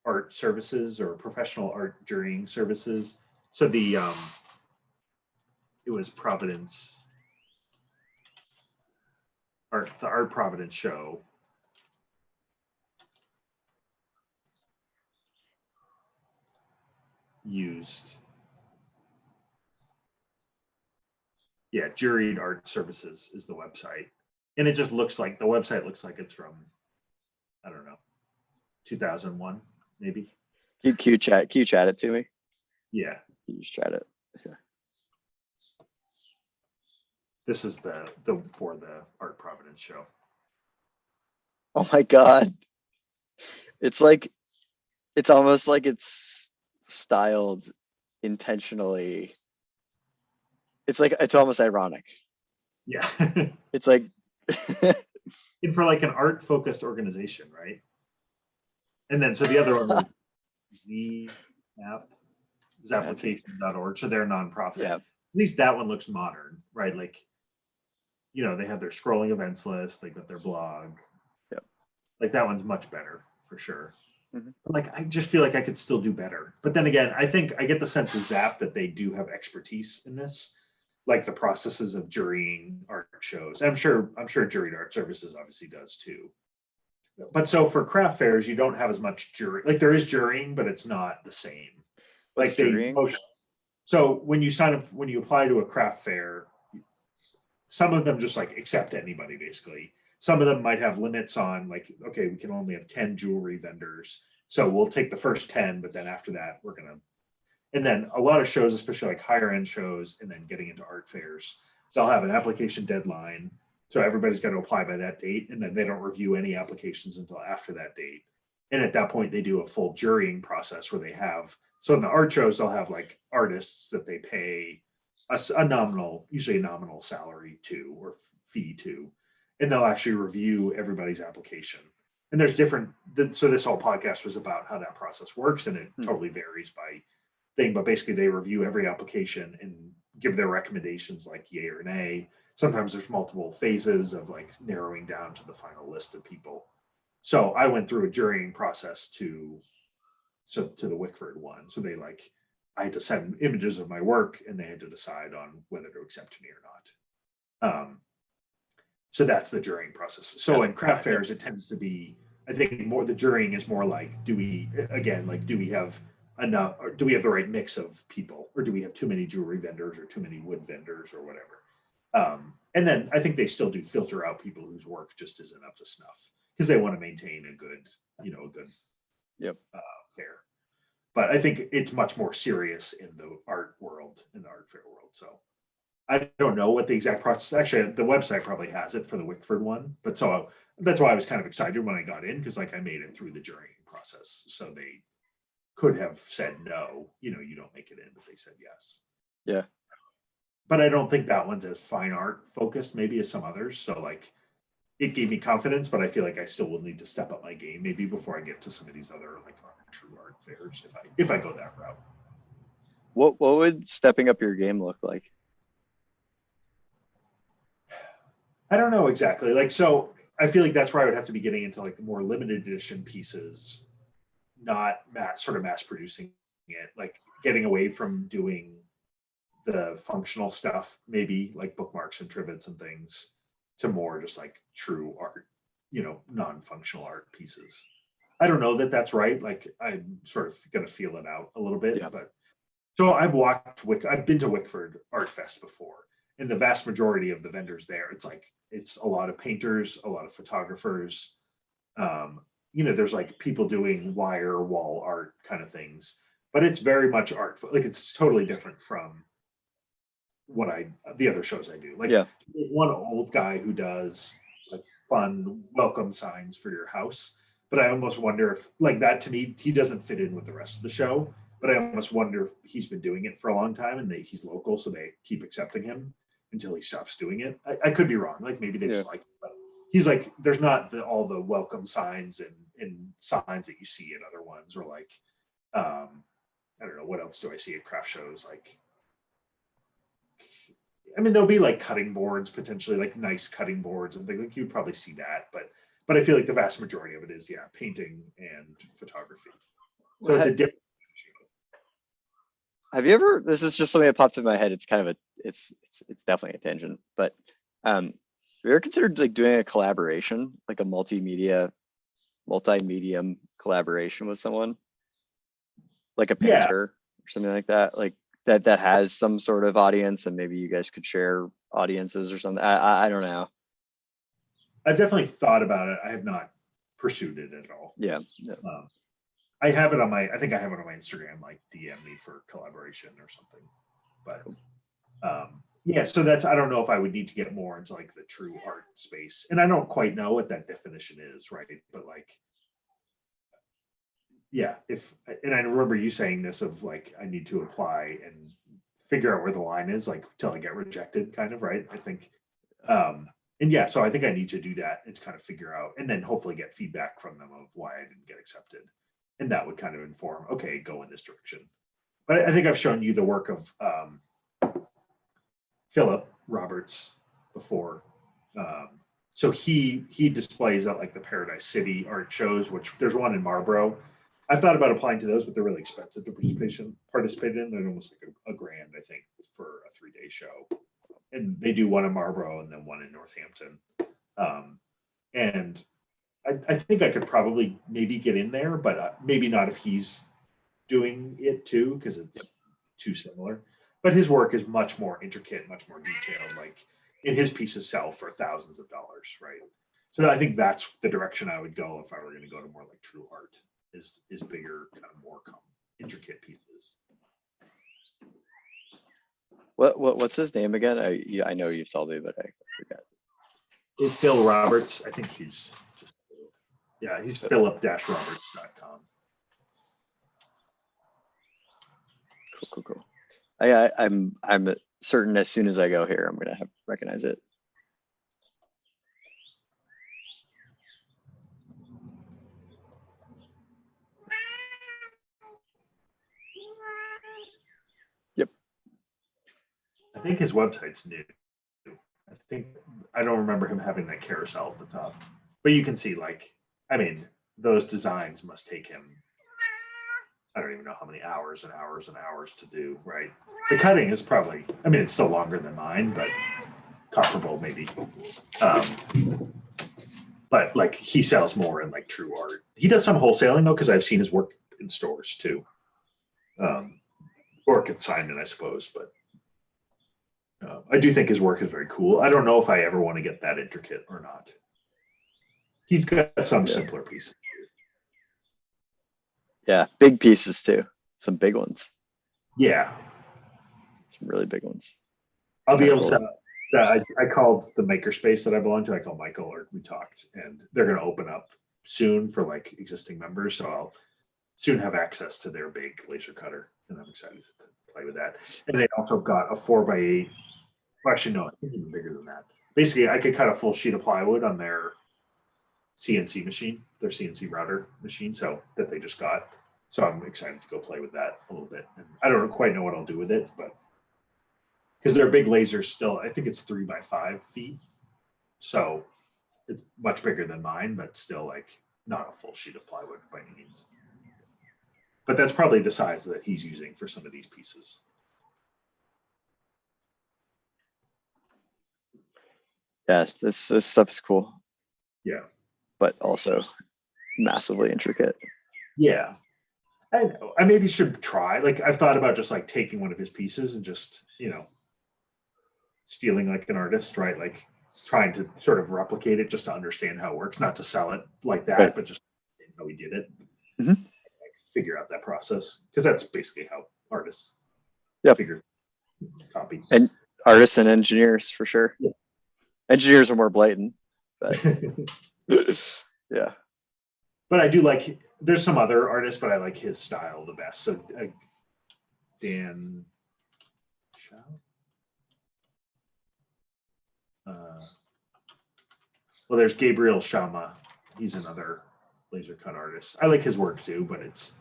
art services or professional art jurying services. So it was Providence Art, the Art Providence show. Used, yeah, Juried Art Services is the website, and it just looks like the website looks like it's from, I don't know, 2001 maybe. Can you chat it to me? Yeah, you just chat it. Yeah. This is the for the Art Providence show. Oh my God, it's almost like it's styled intentionally. It's almost ironic. Yeah. It's like and for like an art focused organization, right? And then so the other one was Zapplication.org. So they're a nonprofit. Yeah. At least that one looks modern, right? Like, you know, they have their scrolling events list, they got their blog. Yep. Like that one's much better for sure. Mm-hmm. Like I just feel like I could still do better. But then again, I think I get the sense with Zap that they do have expertise in this, like the processes of jurying art shows. I'm sure Juried Art Services obviously does too. But so for craft fairs, you don't have as much jury. Like there is jurying, but it's not the same. What's jurying? So when you sign up, when you apply to a craft fair, some of them just like accept anybody basically. Some of them might have limits on like, okay, we can only have 10 jewelry vendors. So we'll take the first 10, but then after that, we're going to. And then a lot of shows, especially like higher end shows, and then getting into art fairs, they'll have an application deadline. So everybody's got to apply by that date. And then they don't review any applications until after that date. And at that point, they do a full jurying process where they have, so in the art shows, they'll have like artists that they pay a nominal, usually a nominal salary to, or fee to, and they'll actually review everybody's application. And there's different, so this whole podcast was about how that process works, and it totally varies by thing, but basically they review every application and give their recommendations like yay or nay. Sometimes there's multiple phases of like narrowing down to the final list of people. So I went through a jurying process to the Wickford one. So they like, I had to send images of my work, and they had to decide on whether to accept me or not. So that's the jurying process. So in craft fairs, it tends to be, I think more the jurying is more like, do we have enough, or do we have the right mix of people, or do we have too many jewelry vendors or too many wood vendors or whatever? And then I think they still do filter out people whose work just isn't up to snuff because they want to maintain a good fair. But I think it's much more serious in the art world, in the art fair world. So I don't know what the exact process, actually the website probably has it for the Wickford one, but so that's why I was kind of excited when I got in, because like I made it through the jurying process. So they could have said no, you don't make it in, but they said yes. Yeah. But I don't think that one's as fine art focused maybe as some others. So like it gave me confidence, but I feel like I still will need to step up my game maybe before I get to some of these other like true art fairs if I go that route. What would stepping up your game look like? I don't know exactly. Like, so I feel like that's where I would have to be getting into like the more limited edition pieces, not mass producing it, like getting away from doing the functional stuff, maybe like bookmarks and trivets and things, to more just like true art, non-functional art pieces. I don't know that that's right. Like I'm sort of gonna feel it out a little bit, Yeah. but so I've been to Wickford Art Fest before, and the vast majority of the vendors there, it's a lot of painters, a lot of photographers. There's like people doing wire wall art kind of things, but it's very much art. Like it's totally different from the other shows I do. Like Yeah. there's one old guy who does like fun welcome signs for your house, but I almost wonder if like that, to me, he doesn't fit in with the rest of the show. But I almost wonder if he's been doing it for a long time and he's local, so they keep accepting him until he stops doing it. I could be wrong. Like maybe they just like, but he's like, there's not all the welcome signs and signs that you see at other ones, or like, I don't know, what else do I see at craft shows? Like, I mean, there'll be like cutting boards, potentially like nice cutting boards and things. Like you'd probably see that, but I feel like the vast majority of it is painting and photography. So it's a different. Have you ever? This is just something that popped in my head. It's kind of it's definitely a tangent, but have you ever considered like doing a collaboration, like a multimedia, multi-medium collaboration with someone, like a painter or something like that, like that has some sort of audience, and maybe you guys could share audiences or something. I don't know. I've definitely thought about it. I have not pursued it at all. Yeah. I have it on I think I have it on my Instagram, like DM me for collaboration or something. But so I don't know if I would need to get more into like the true art space. And I don't quite know what that definition is, right? But like, and I remember you saying this of like, I need to apply and figure out where the line is, like till I get rejected, kind of, right? I think, so I think I need to do that and kind of figure out, and then hopefully get feedback from them of why I didn't get accepted. And that would kind of inform, okay, go in this direction. But I think I've shown you the work of Philip Roberts before. So he displays at like the Paradise City art shows, which there's one in Marlborough. I thought about applying to those, but they're really expensive to participate in. They're almost like a grand, I think, for a 3-day show. And they do one in Marlborough and then one in Northampton. And I think I could probably maybe get in there, but maybe not if he's doing it too, because it's too similar. But his work is much more intricate, much more detailed. Like, and his pieces sell for thousands of dollars, right? So I think that's the direction I would go if I were going to go to more like true art, is bigger, kind of more intricate pieces. What's his name again? I know you've told me, but I forgot. It's Phil Roberts. I think he's just, he's philip-roberts.com. Cool. I'm certain as soon as I go here, I'm gonna recognize it. Yep. I think his website's new. I don't remember him having that carousel at the top, but you can see, like, I mean, those designs must take him, I don't even know how many hours and hours and hours to do, right? The cutting is probably, I mean, it's still longer than mine, but comparable maybe. But like, he sells more in like true art. He does some wholesaling though, because I've seen his work in stores too. Or consignment, I suppose, but I do think his work is very cool. I don't know if I ever want to get that intricate or not. He's got some simpler pieces. Yeah, big pieces too. Some big ones. Yeah. Some really big ones. I'll be able to, I called the makerspace that I belong to, I called Michael, or we talked, and they're going to open up soon for like existing members. So I'll soon have access to their big laser cutter, and I'm excited to play with that. And they also got a 4x8. Well, actually, no, I think even bigger than that. Basically, I could cut a full sheet of plywood on their CNC machine, their CNC router machine, so that they just got. So I'm excited to go play with that a little bit. And I don't quite know what I'll do with it, but because their big laser still, I think it's 3x5 feet, so it's much bigger than mine, but still like not a full sheet of plywood by any means. but that's probably the size that he's using for some of these pieces. Yeah, this stuff is cool. Yeah. But also massively intricate. Yeah. I know. I maybe should try. Like, I've thought about just like taking one of his pieces and just, stealing like an artist, right? Like trying to sort of replicate it just to understand how it works, not to sell it like that, Right. but just how he did it. Mhm. Like, figure out that process, because that's basically how artists figure copy. And artists and engineers for sure. Yeah. Engineers are more blatant, but yeah. But I do like, there's some other artists, but I like his style the best. So Dan Shaw? Well, there's Gabriel Shama. He's another laser cut artist. I like his work too, but it's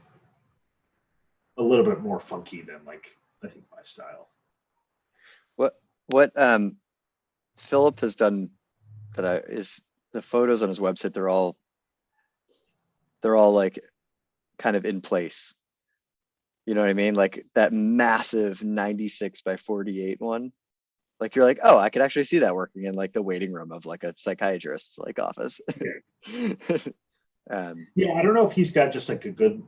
a little bit more funky than like, I think, my style. What Philip has done is the photos on his website, they're all like kind of in place. You know what I mean? Like that massive 96 by 48 one. Like you're like, oh, I could actually see that working in like the waiting room of like a psychiatrist's like office. Yeah, I don't know if he's got just like a good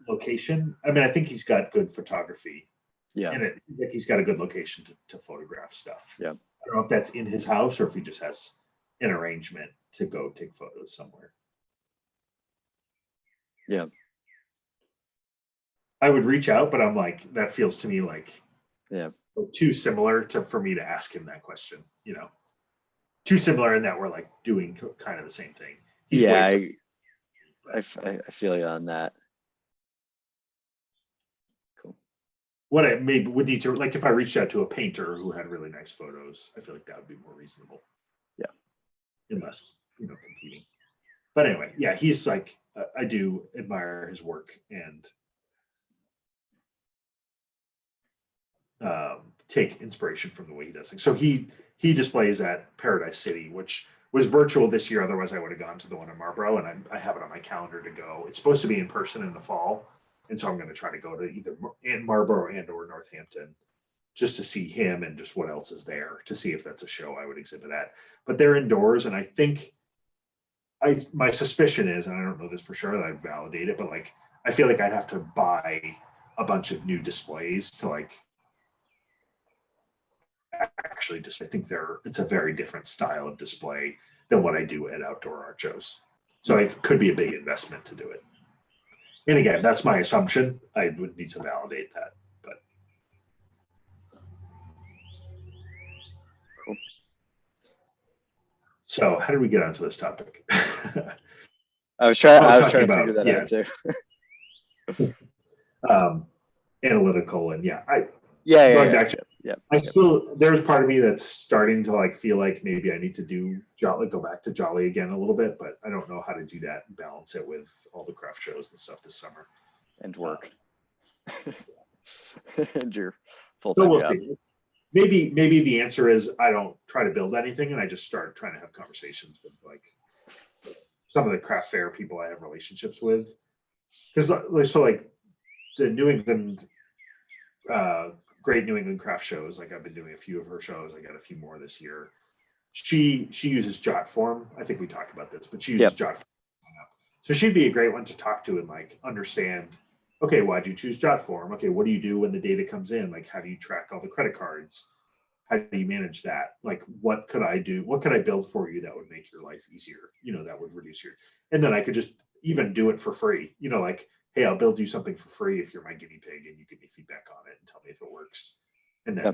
location. I mean, I think he's got good photography. Yeah. And it like he's got a good location to photograph stuff. Yeah. I don't know if that's in his house or if he just has an arrangement to go take photos somewhere. Yeah. I would reach out, but I'm like, that feels to me like too similar for me to ask him that question, too similar in that we're like doing kind of the same thing. He's I feel you on that. Cool. What I maybe would need to, like, if I reached out to a painter who had really nice photos, I feel like that would be more reasonable. Yeah. Unless, competing. But anyway, yeah, he's like, I do admire his work and take inspiration from the way he does things. So he displays at Paradise City, which was virtual this year. Otherwise, I would have gone to the one in Marlborough, and I have it on my calendar to go. It's supposed to be in person in the fall, and so I'm going to try to go to either in Marlborough and or Northampton just to see him and just what else is there to see if that's a show I would exhibit at. But they're indoors, and I think my suspicion is, and I don't know this for sure, that I'd validate it, but like I feel like I'd have to buy a bunch of new displays to like actually just, I think it's a very different style of display than what I do at outdoor art shows. So it could be a big investment to do it. And again, that's my assumption. I would need to validate that, but. Cool. So how did we get onto this topic? I was trying to figure that out too. Analytical and yeah. I still, there's part of me that's starting to like feel like maybe I need to go back to Jolly again a little bit, but I don't know how to do that and balance it with all the craft shows and stuff this summer. And work. And your full-time job. See. Maybe the answer is I don't try to build anything and I just start trying to have conversations with like some of the craft fair people I have relationships with. Because so like the New England Great New England Craft Shows, like I've been doing a few of her shows. I got a few more this year. She uses Jotform. I think we talked about this, but she uses Jotform. So she'd be a great one to talk to and like understand, okay, why do you choose Jotform? Okay, what do you do when the data comes in? Like, how do you track all the credit cards? How do you manage that? Like, what could I do? What could I build for you that would make your life easier? That would reduce and then I could just even do it for free. Like, hey, I'll build you something for free if you're my guinea pig and you give me feedback on it and tell me if it works. And then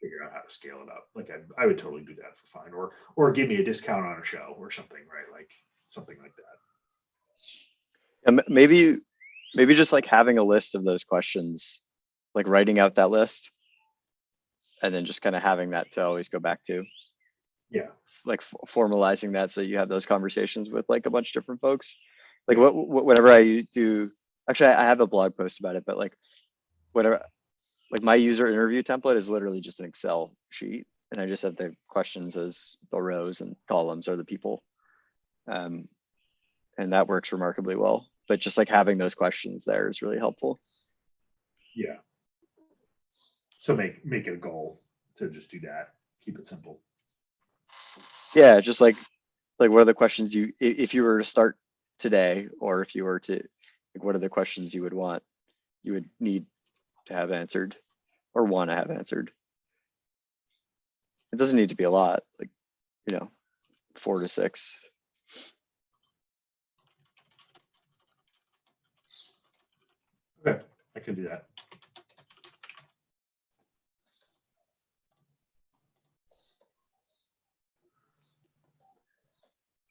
figure out how to scale it up. Like I would totally do that for fun, or give me a discount on a show or something, right? Like something like that. And maybe just like having a list of those questions, like writing out that list and then just kind of having that to always go back to. Yeah. Like formalizing that so you have those conversations with like a bunch of different folks. Like whatever I do, actually I have a blog post about it, but like whatever, like my user interview template is literally just an Excel sheet. And I just have the questions as the rows and columns are the people. And that works remarkably well. but just like having those questions there is really helpful. Yeah. So make it a goal to just do that. Keep it simple. Yeah, just like what are the questions if you were to start today, or if you were to, like, what are the questions you would need to have answered or want to have answered? It doesn't need to be a lot, like, 4 to 6. Okay, I can do that.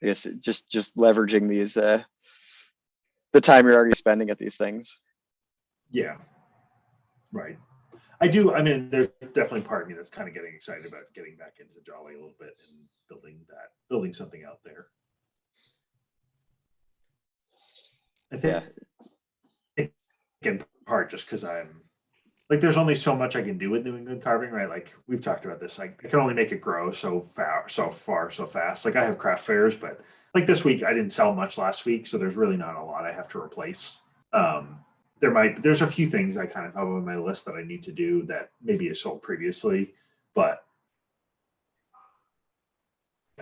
I guess just leveraging these the time you're already spending at these things. Yeah. Right. I do. I mean, there's definitely part of me that's kind of getting excited about getting back into Jolly a little bit and building something out there. I think, in part just because I'm like, there's only so much I can do with New England carving, right? Like we've talked about this. Like I can only make it grow so fast. Like I have craft fairs, but like this week I didn't sell much last week, so there's really not a lot I have to replace. There's a few things I kind of have on my list that I need to do that maybe I sold previously, but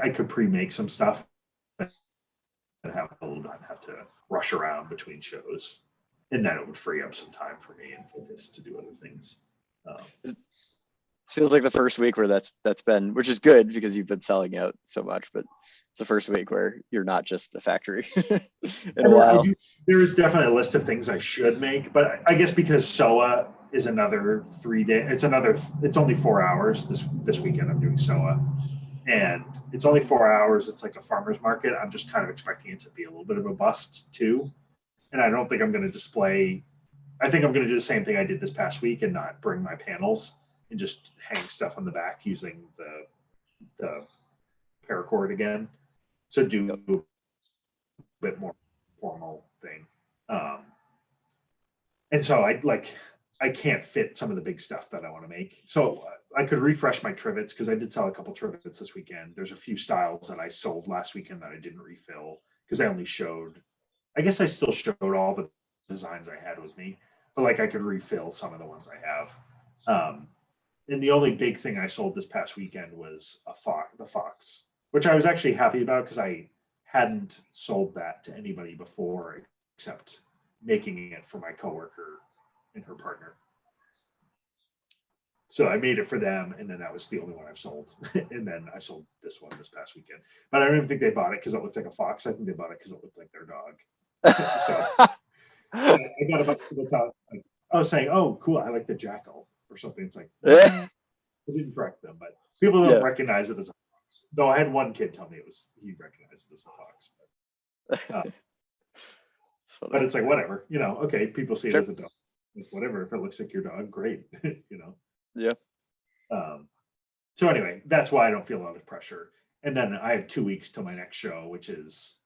I could pre-make some stuff and not have to rush around between shows, and then it would free up some time for me and focus to do other things. It feels like the first week where that's been, which is good because you've been selling out so much, but it's the first week where you're not just a factory in a while. There is definitely a list of things I should make, but I guess because SOA is another 3 day, it's only 4 hours this weekend. I'm doing SOA, and it's only 4 hours. It's like a farmer's market. I'm just kind of expecting it to be a little bit of a bust too. And I don't think I'm going to display. I think I'm going to do the same thing I did this past week and not bring my panels and just hang stuff on the back using the paracord again. So do a bit more formal thing. And so I can't fit some of the big stuff that I want to make. So I could refresh my trivets because I did sell a couple trivets this weekend. There's a few styles that I sold last weekend that I didn't refill because I only showed, I guess I still showed all the designs I had with me, but like I could refill some of the ones I have. And the only big thing I sold this past weekend was the Fox, which I was actually happy about because I hadn't sold that to anybody before except making it for my coworker and her partner. So I made it for them, and then that was the only one I've sold. And then I sold this one this past weekend. But I don't even think they bought it because it looked like a fox. I think they bought it because it looked like their dog. So I got a bunch of people like, I was saying, oh, cool, I like the jackal or something. It's like, I didn't correct them, but people don't recognize it as a fox. Though I had one kid tell me he recognized it as a fox. But it's like, whatever, okay, people see it as a dog. Like, whatever, if it looks like your dog, great, Yeah. So anyway, that's why I don't feel a lot of pressure. And then I have 2 weeks till my next show, which is,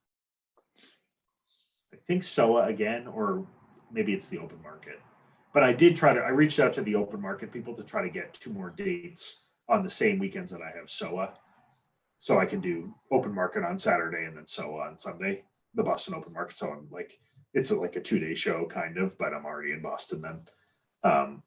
I think SOA again, or maybe it's the open market. But I reached out to the open market people to try to get 2 more dates on the same weekends that I have SOA. So I can do open market on Saturday and then SOA on Sunday, the Boston open market. So I'm like, it's like a 2-day show kind of, but I'm already in Boston then.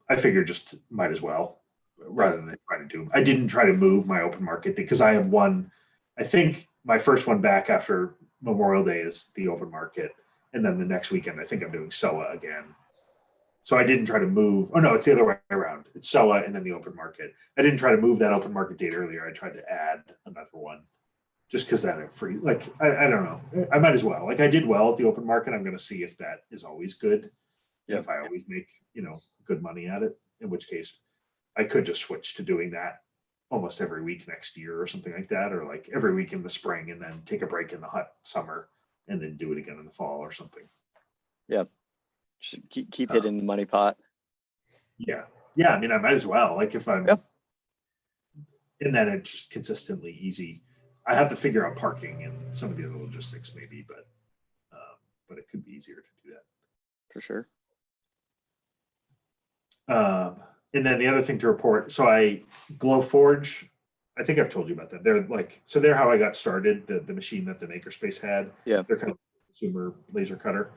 I figured just might as well, rather than try to do. I didn't try to move my open market because I have one. I think my first one back after Memorial Day is the open market, and then the next weekend I think I'm doing SOA again. So I didn't try to move. Oh no, it's the other way around. It's SOA and then the open market. I didn't try to move that open market date earlier. I tried to add another one, just because that I'm free. Like I don't know. I might as well. Like I did well at the open market. I'm going to see if that is always good. Yeah. If I always make good money at it, in which case I could just switch to doing that almost every week next year or something like that, or like every week in the spring and then take a break in the hot summer and then do it again in the fall or something. Yeah. Just keep hitting the money pot. Yeah. I mean, I might as well. Like if I'm, and then it's just consistently easy. I have to figure out parking and some of the other logistics maybe, but it could be easier to do that. For sure. And then the other thing to report, so Glowforge, I think I've told you about that. They're how I got started, the machine that the Makerspace had. Yeah. They're kind of consumer laser cutter.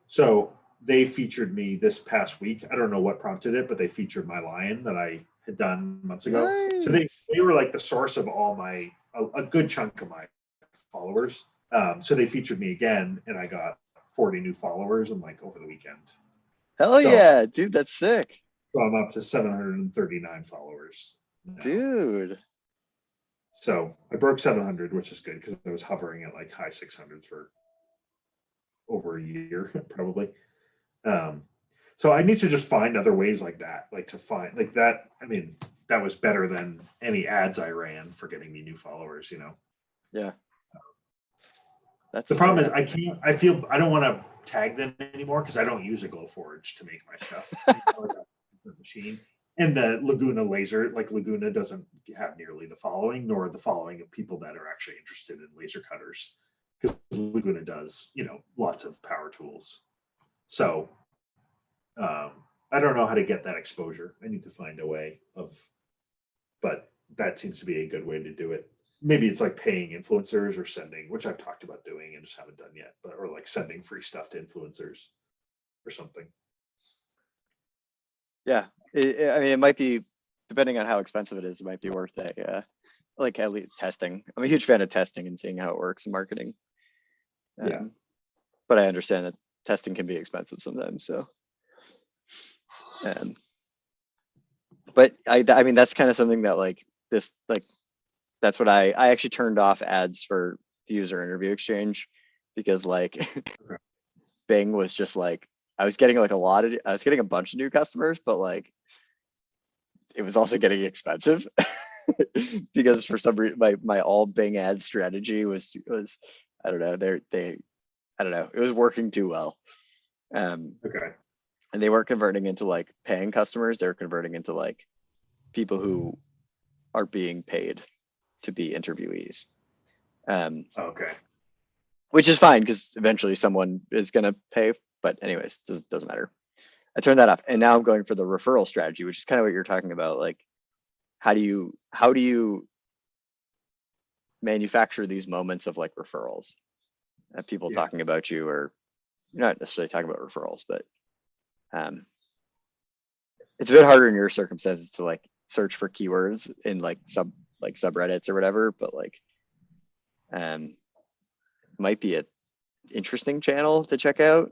So they featured me this past week. I don't know what prompted it, but they featured my lion that I had done months ago. So Nice. they were like the source of all my a good chunk of my followers. So they featured me again, and I got 40 new followers and like over the weekend. Hell So- yeah, dude, that's sick. So I'm up to 739 followers now. Dude. So I broke 700, which is good because I was hovering at like high 600s for over a year, probably. So I need to just find other ways like that, like to find like that. I mean, that was better than any ads I ran for getting me new followers, you know. Yeah. That's The problem is sick. I can't. I feel I don't want to tag them anymore because I don't use a Glowforge to make my stuff. Machine and the Laguna laser, like Laguna doesn't have nearly the following, nor the following of people that are actually interested in laser cutters, because Laguna does, you know, lots of power tools. So I don't know how to get that exposure. I need to find a way of, but that seems to be a good way to do it. Maybe it's like paying influencers or sending, which I've talked about doing and just haven't done yet, but or like sending free stuff to influencers or something. Yeah. I mean, it might be, depending on how expensive it is, it might be worth like at least testing. I'm a huge fan of testing and seeing how it works in marketing. Yeah. But I understand that testing can be expensive sometimes. So, but I mean, that's kind of something that like this, like, that's what I actually turned off ads for the user interview exchange because like Bing was just like, I was getting like I was getting a bunch of new customers, but like it was also getting expensive because for some reason my all Bing ad strategy was I don't know, I don't know, it was working too well. Okay. And they weren't converting into like paying customers, they were converting into like people who are being paid to be interviewees. Okay. Which is fine because eventually someone is gonna pay, but anyways, doesn't matter. I turned that off, and now I'm going for the referral strategy, which is kind of what you're talking about. Like, how do you manufacture these moments of like referrals? People Yeah. talking about you, or you're not necessarily talking about referrals, but it's a bit harder in your circumstances to like search for keywords in like subreddits or whatever. But like, might be a interesting channel to check out.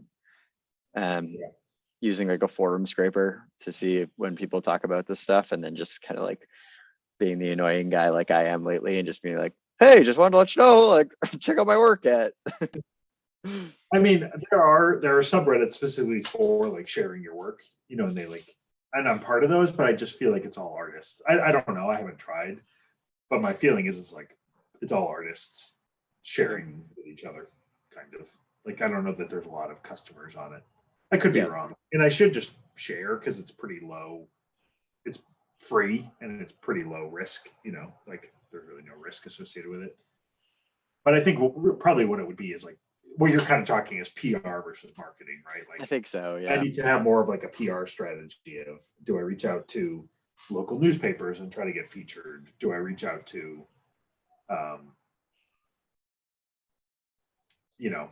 Using like a forum scraper to see when people talk about this stuff, and then just kind of like being the annoying guy like I am lately and just being like, hey, just wanted to let you know, like, check out my work at. I mean, there are subreddits specifically for like sharing your work, you know, and they like, and I'm part of those, but I just feel like it's all artists. I don't know, I haven't tried, but my feeling is it's all artists sharing with each other, kind of. Like I don't know that there's a lot of customers on it. I could be wrong, and I should just share because it's pretty low. It's free and it's pretty low risk, you know, like there's really no risk associated with it. But I think probably what it would be is like what you're kind of talking is PR versus marketing, right? Like I think so, I yeah. need to have more of like a PR strategy of, do I reach out to local newspapers and try to get featured? Do I reach out to, you know,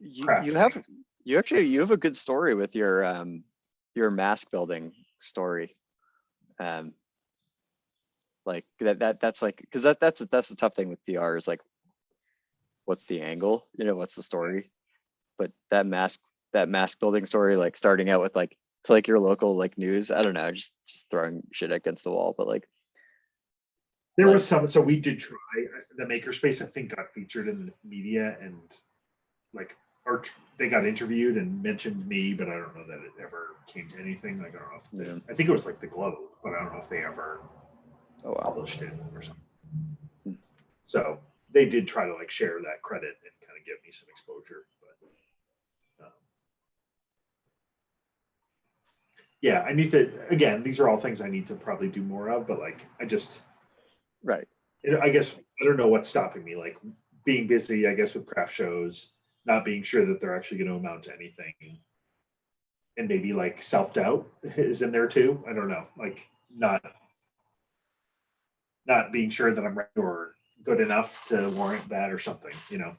you have a good story with your mask building story. Like that's like, because that's the tough thing with PR is like, what's the angle, you know, what's the story? But that mask building story, like starting out with like to like your local like news, I don't know, just throwing shit against the wall, but like there was some, so we did try the makerspace, I think got featured in the media and like, or they got interviewed and mentioned me, but I don't know that it ever came to anything. Like, I don't know if I think it was like the Globe, but I don't know if they ever published it or something. So they did try to like share that credit and kind of give me some exposure, but yeah, I need to, again, these are all things I need to probably do more of, but like, I just, I guess, I don't know what's stopping me, like being busy, I guess, with craft shows, not being sure that they're actually going to amount to anything. And maybe like self-doubt is in there too. I don't know, like not being sure that I'm ready or good enough to warrant that or something, you know?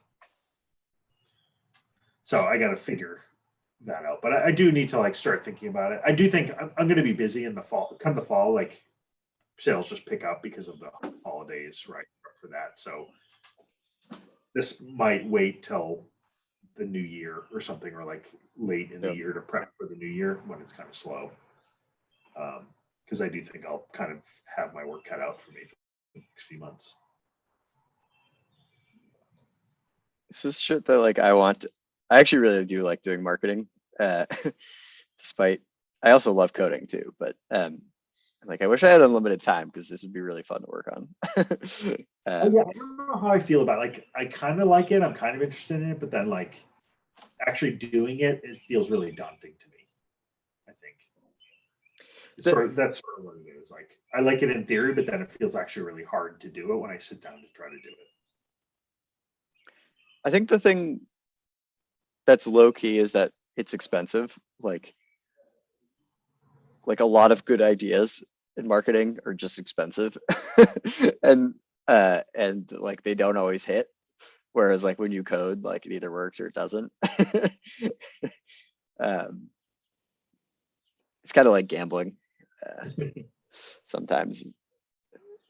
So I got to figure that out. But I do need to like start thinking about it. I do think I'm going to be busy in the fall. Come the fall, like sales just pick up because of the holidays, right? For that, so this might wait till the new year or something, or like late in the Yep. year to prep for the new year when it's kind of slow. Because I do think I'll kind of have my work cut out for me for the next few months. This is shit that like I actually really do like doing marketing. Despite I also love coding too, but like I wish I had unlimited time because this would be really fun to work on. Oh yeah, I don't know how I feel about it. Like I kind of like it. I'm kind of interested in it, but then like actually doing it, it feels really daunting to me. I think that's sort of what it is. Like I like it in theory, but then it feels actually really hard to do it when I sit down to try to do it. I think the thing that's low key is that it's expensive. Like a lot of good ideas in marketing are just expensive. and like they don't always hit. Whereas like when you code, like it either works or it doesn't. It's kind of like gambling sometimes,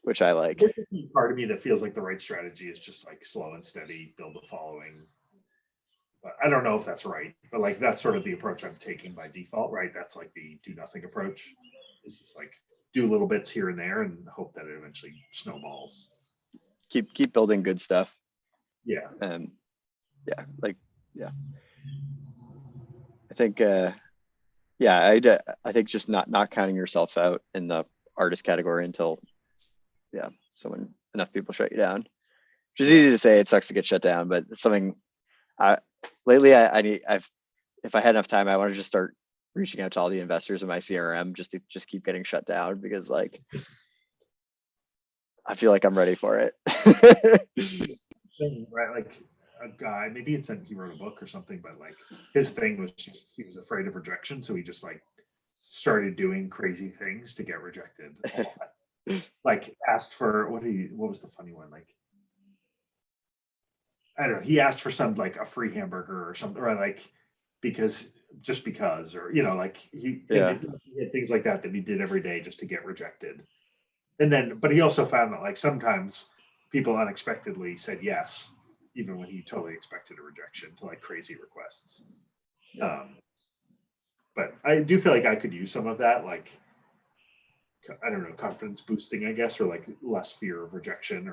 which I like. There's a part of me that feels like the right strategy is just like slow and steady, build a following. But I don't know if that's right, but like that's sort of the approach I'm taking by default, right? That's like the do nothing approach. It's just like do little bits here and there and hope that it eventually snowballs. Keep building good stuff. Yeah. Yeah. I think I think just not counting yourself out in the artist category until enough people shut you down. Which is easy to say, it sucks to get shut down, but it's something lately if I had enough time, I want to just start reaching out to all the investors in my CRM just to keep getting shut down because like I feel like I'm ready for it. Right, like a guy, maybe he wrote a book or something, but like his thing was he was afraid of rejection, so he just like started doing crazy things to get rejected. Like asked for what was the funny one? Like I don't know, he asked for some like a free hamburger or something, or like because or like he had things like that he did every day just to get rejected. And then but he also found that like sometimes people unexpectedly said yes, even when he totally expected a rejection to like crazy requests. But I do feel like I could use some of that, like I don't know, confidence boosting, I guess, or like less fear of rejection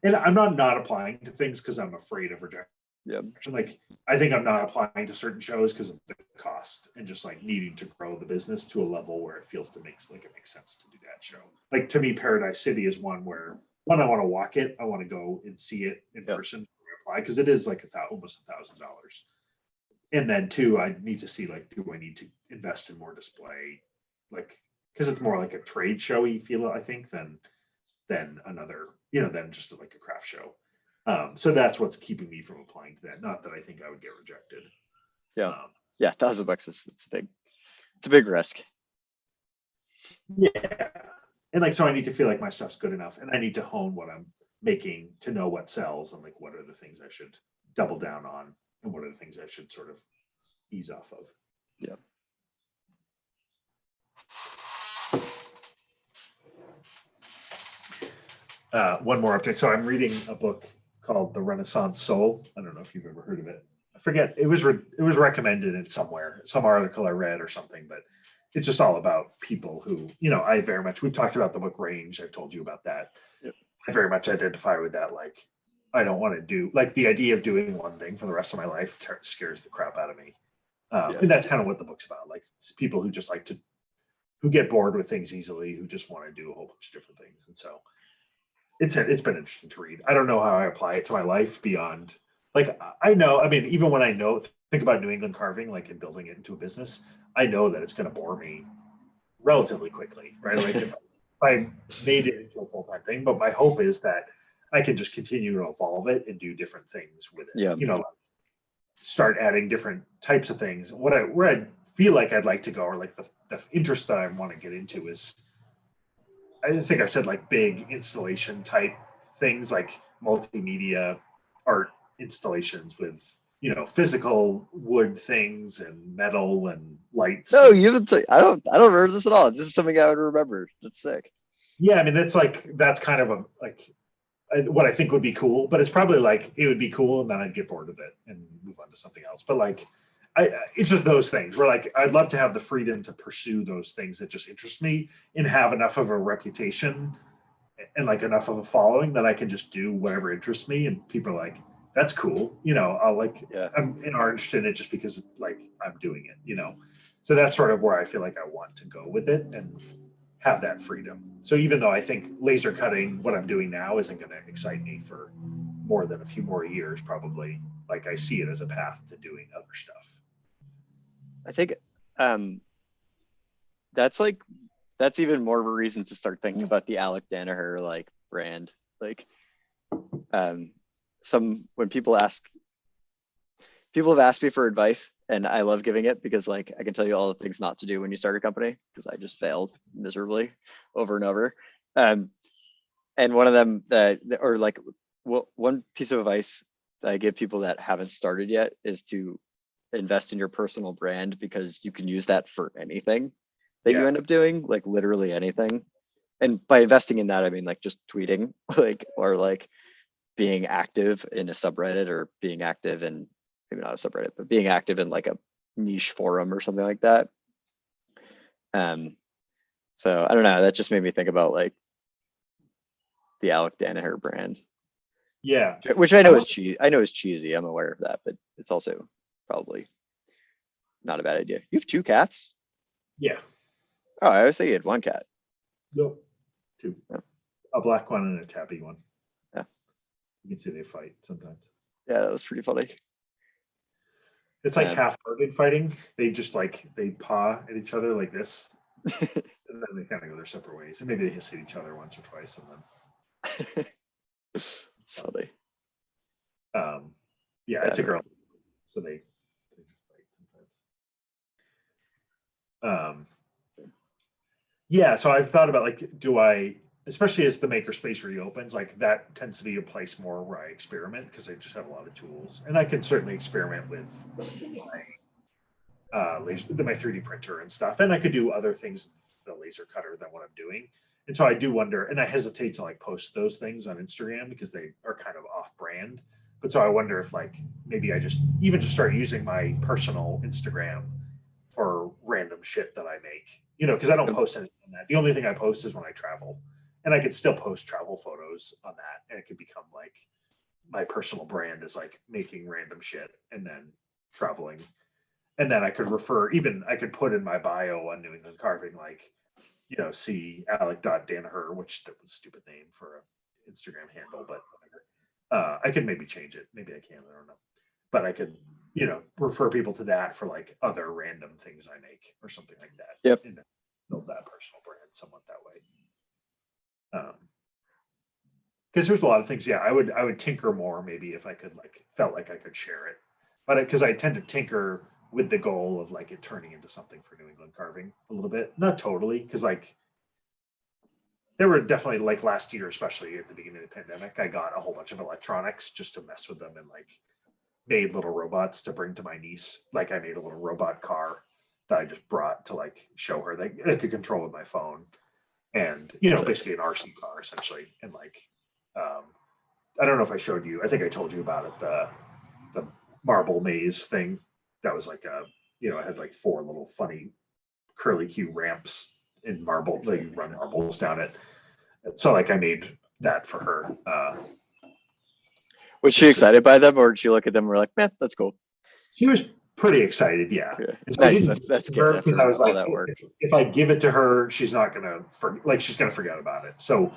and I'm not applying to things because I'm afraid of rejection. Yeah. Like I think I'm not applying to certain shows because of the cost and just like needing to grow the business to a level where it feels it makes sense to do that show. Like to me, Paradise City is one where I want to walk it, I want to go and see it in person, apply because it is like almost $1,000. And then two, I need to see like, do I need to invest in more display, like because it's more like a trade showy feel, I think, than another, than just like a craft show. So that's what's keeping me from applying to that. Not that I think I would get rejected. Yeah. $1,000 it's a big risk. Yeah. And like, so I need to feel like my stuff's good enough and I need to hone what I'm making to know what sells and like, what are the things I should double down on and what are the things I should sort of ease off of. Yeah. One more update. So I'm reading a book called The Renaissance Soul. I don't know if you've ever heard of it. I forget. It was recommended in some article I read or something, but it's just all about people who, we've talked about the book Range. I've told you about that. Yep. I very much identify with that. Like, I don't want to do, like the idea of doing one thing for the rest of my life scares the crap out of me. And that's kind of what the book's about. Like people who just who get bored with things easily, who just want to do a whole bunch of different things. And so it's been interesting to read. I don't know how I apply it to my life beyond, like, I know, I mean, even when think about New England carving, like in building it into a business, I know that it's going to bore me relatively quickly, right? Like if I made it into a full-time thing, but my hope is that I can just continue to evolve it and do different things with it. Yeah. Start adding different types of things. Where I feel like I'd like to go, or like the interest that I want to get into is, I think I've said like big installation type things, like multimedia art installations with physical wood things and metal and lights. No, And, you haven't. I don't remember this at all. This is something I would remember. That's sick. yeah, I mean, that's kind of what I think would be cool, but it's probably like it would be cool and then I'd get bored of it and move on to something else. But like, it's just those things where like I'd love to have the freedom to pursue those things that just interest me and have enough of a reputation and like enough of a following that I can just do whatever interests me, and people are like, "That's cool," I'll Yeah. I'm interested in it just because like I'm doing it. So that's sort of where I feel like I want to go with it and have that freedom. So even though I think laser cutting, what I'm doing now, isn't going to excite me for more than a few more years, probably, like I see it as a path to doing other stuff. I think um that's like that's even more of a reason to start thinking about the Alec Danaher like brand. Like when people have asked me for advice, and I love giving it because like I can tell you all the things not to do when you start a company, because I just failed miserably over and over. And one of them one piece of advice that I give people that haven't started yet is to invest in your personal brand, because you can use that for anything that you end up doing, like literally anything. And by investing in that, I mean like just tweeting, like, or like being active in a subreddit, or being active in, maybe not a subreddit, but being active in like a niche forum or something like that. So I don't know, that just made me think about like the Alec Danaher brand. Yeah. Which I know is cheesy. I know is cheesy. I'm aware of that, but it's also probably not a bad idea. You have 2 cats? Yeah. Oh, I always think you had 1 cat. Nope. 2. Yeah. A black one and a tabby one. Yeah. You can see they fight sometimes. Yeah, that was pretty funny. It's like half-hearted fighting. They just like they paw at each other like this, and then they kind of go their separate ways. And maybe they hiss at each other once or twice, and then It's funny. Yeah, it's a girl, so they just fight sometimes. Yeah, so I've thought about like, do I, especially as the makerspace reopens, like that tends to be a place more where I experiment, because I just have a lot of tools, and I can certainly experiment with my 3D printer and stuff, and I could do other things with the laser cutter than what I'm doing. And so I do wonder, and I hesitate to like post those things on Instagram because they are kind of off-brand. But so I wonder if like maybe I just start using my personal Instagram for random shit that I make, because I don't post anything on that. The only thing I post is when I travel, and I could still post travel photos on that, and it could become like my personal brand is like making random shit and then traveling. And then I could I could put in my bio on New England Carving, like, see Alec.Danaher, which that was a stupid name for an Instagram handle, but whatever. I could maybe change it. Maybe I can, I don't know. But I could, refer people to that for like other random things I make or something like that. Yep. And build that personal brand somewhat that way. Because there's a lot of things, I would tinker more maybe if I could felt like I could share it. But because I tend to tinker with the goal of like it turning into something for New England Carving a little bit, not totally, because like there were definitely like last year, especially at the beginning of the pandemic, I got a whole bunch of electronics just to mess with them, and like made little robots to bring to my niece. Like I made a little robot car that I just brought to like show her that I could control with my phone, and basically an RC car essentially. And like I don't know if I showed you, I think I told you about it, the marble maze thing that was like it had like 4 little funny curly Q ramps in marble that you run marbles down it. So like I made that for her. Was she excited by them, or did she look at them and were like, man, that's cool? She was pretty excited, yeah. So nice. That's good. Because I was like, that work. If I give it to her, she's not gonna she's gonna forget about it. So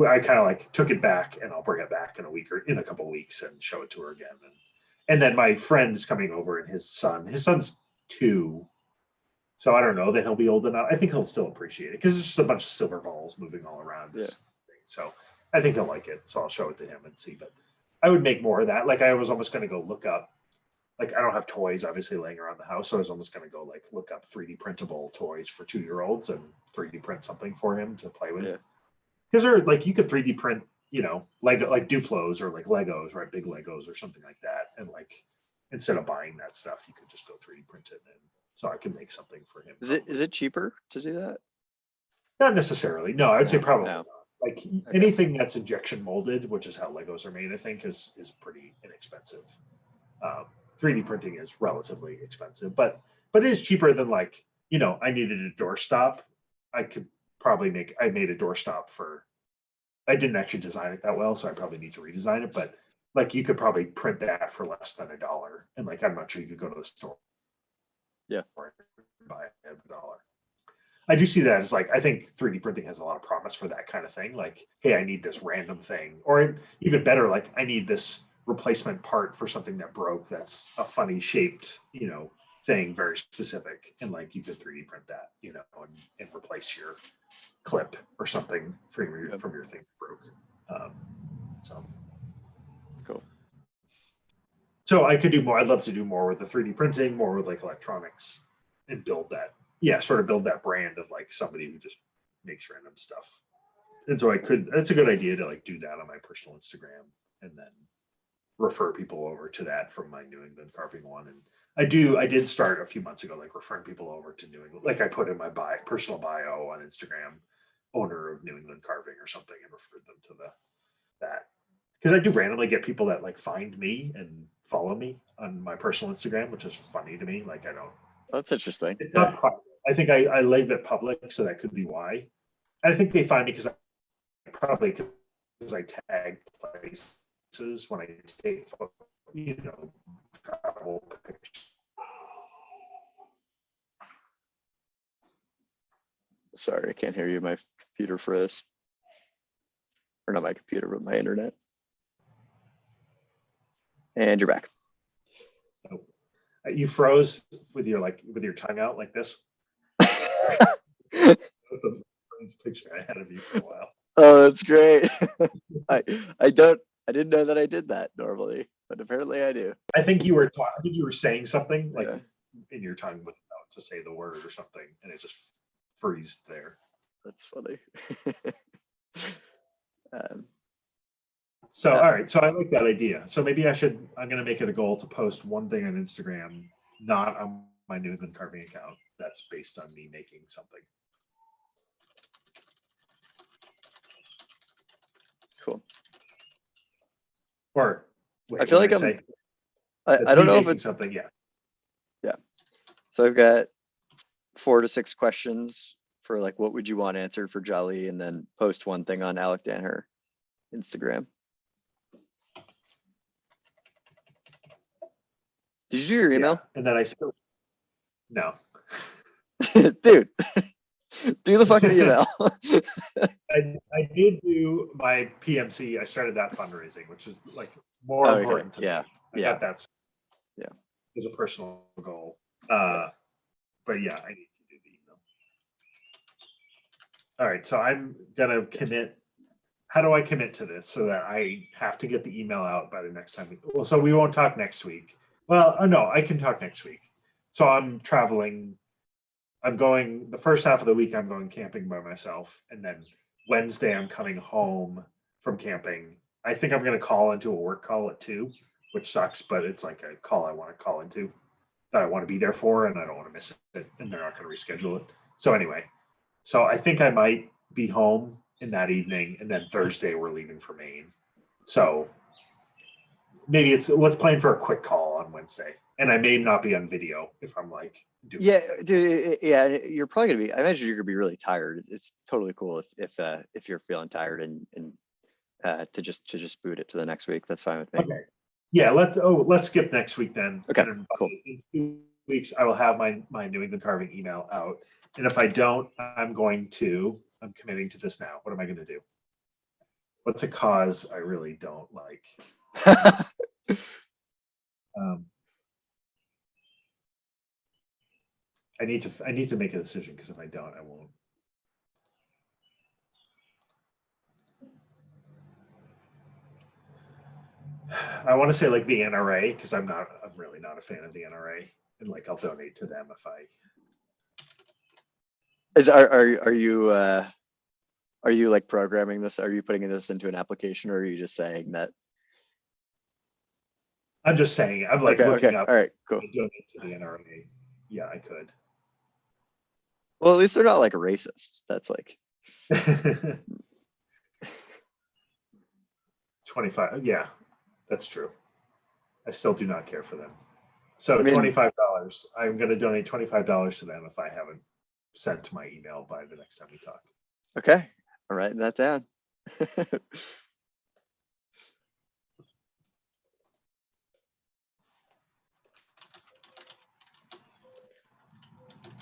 I kind of like took it back, and I'll bring it back in a couple of weeks and show it to her again. And then my friend's coming over, and his son's 2. So I don't know that he'll be old enough. I think he'll still appreciate it because it's just a bunch of silver balls moving all around this thing. So I think he'll like it. So I'll show it to him and see. But I would make more of that. Like I was almost going to go look up, like I don't have toys obviously laying around the house. So I was almost going to go like look up 3D printable toys for 2-year-olds and 3D print something for him to play with. Because they're like, you could 3D print, like Duplos or like Legos, right? Big Legos or something like that. And like, instead of buying that stuff, you could just go 3D print it, and so I could make something for him. Is it cheaper to do that? Not necessarily. No, I would say probably No. not. Like anything that's injection molded, which is how Legos are made, I think is pretty inexpensive. 3D printing is relatively expensive, but it is cheaper than like, you know, I needed a doorstop. I could probably I made a doorstop for, I didn't actually design it that well, so I probably need to redesign it, but like you could probably print that for less than $1. And like, I'm not sure you could go to the store. Yeah. Or buy it at $1. I do see that as like, I think 3D printing has a lot of promise for that kind of thing. Like, hey, I need this random thing, or even better, like I need this replacement part for something that broke. That's a funny shaped, you know, thing, very specific. And like, you could 3D print that, you know, and replace your clip or something from your thing that broke. So Cool. So I could do more. I'd love to do more with the 3D printing, more with like electronics, and build that. Yeah, sort of build that brand of like somebody who just makes random stuff. And so it's a good idea to like do that on my personal Instagram and then refer people over to that from my New England carving one. And I did start a few months ago, like referring people over to New England. Like I put in my personal bio on Instagram, owner of New England carving or something, and referred them to that. Because I do randomly get people that like find me and follow me on my personal Instagram, which is funny to me. Like I don't. That's interesting. It's not private. I think I leave it public, so that could be why. I think they find me because I tag places when I take, you know, travel pictures. Sorry, I can't hear you. My computer froze. Or not my computer, but my internet. And you're back. Oh. You froze with your tongue out like this. That's the picture I had of you for a while. Oh, that's great. I didn't know that I did that normally, but apparently I do. I think you were saying something like in your tongue without to say the word or something, and it just freezed there. That's funny. So all right, so I like that idea. So maybe I'm gonna make it a goal to post one thing on Instagram, not on my New England carving account, that's based on me making something. Cool. Or wait, I feel like I don't know if it's something. Yeah. So I've got 4 to 6 questions for like what would you want answered for Jolly, and then post one thing on Alec Danher Instagram. Did you do your email? Yeah. And then I still no. Dude, do the fucking email. I did do my PMC. I started that fundraising, which is like more important to me. I got that. Yeah. As a personal goal. But yeah, I need to do the email. All right, so I'm gonna commit. How do I commit to this so that I have to get the email out by the next time? Well, so we won't talk next week. Well, no, I can talk next week. So I'm traveling. I'm going the first half of the week. I'm going camping by myself, and then Wednesday I'm coming home from camping. I think I'm going to call into a work call at 2, which sucks, but it's like a call I want to call into that I want to be there for, and I don't want to miss it, and they're not going to reschedule it. So anyway, so I think I might be home in that evening, and then Thursday we're leaving for Maine. So maybe let's plan for a quick call on Wednesday, and I may not be on video if I'm like doing. Yeah, dude. Yeah, you're probably gonna be. I imagine you're gonna be really tired. It's totally cool if you're feeling tired and to just boot it to the next week. That's fine with me. Okay. Yeah. Let's skip next week then. Okay. Cool. In 2 weeks, I will have my New England carving email out, and if I don't, I'm committing to this now. What am I going to do? What's a cause I really don't like? I need to make a decision, because if I don't, I won't. I want to say like the NRA, because I'm really not a fan of the NRA, and like I'll donate to them if I. Are you like programming this? Are you putting this into an application, or are you just saying that? I'm just saying, I'm like Okay, looking okay, up all right, cool. and donate to the NRA. Yeah, I could. Well, at least they're not like racists. That's like, 25. Yeah, that's true. I still do not care for them. So I mean, $25. I'm going to donate $25 to them if I haven't sent to my email by the next time we talk. okay, I'm writing that down.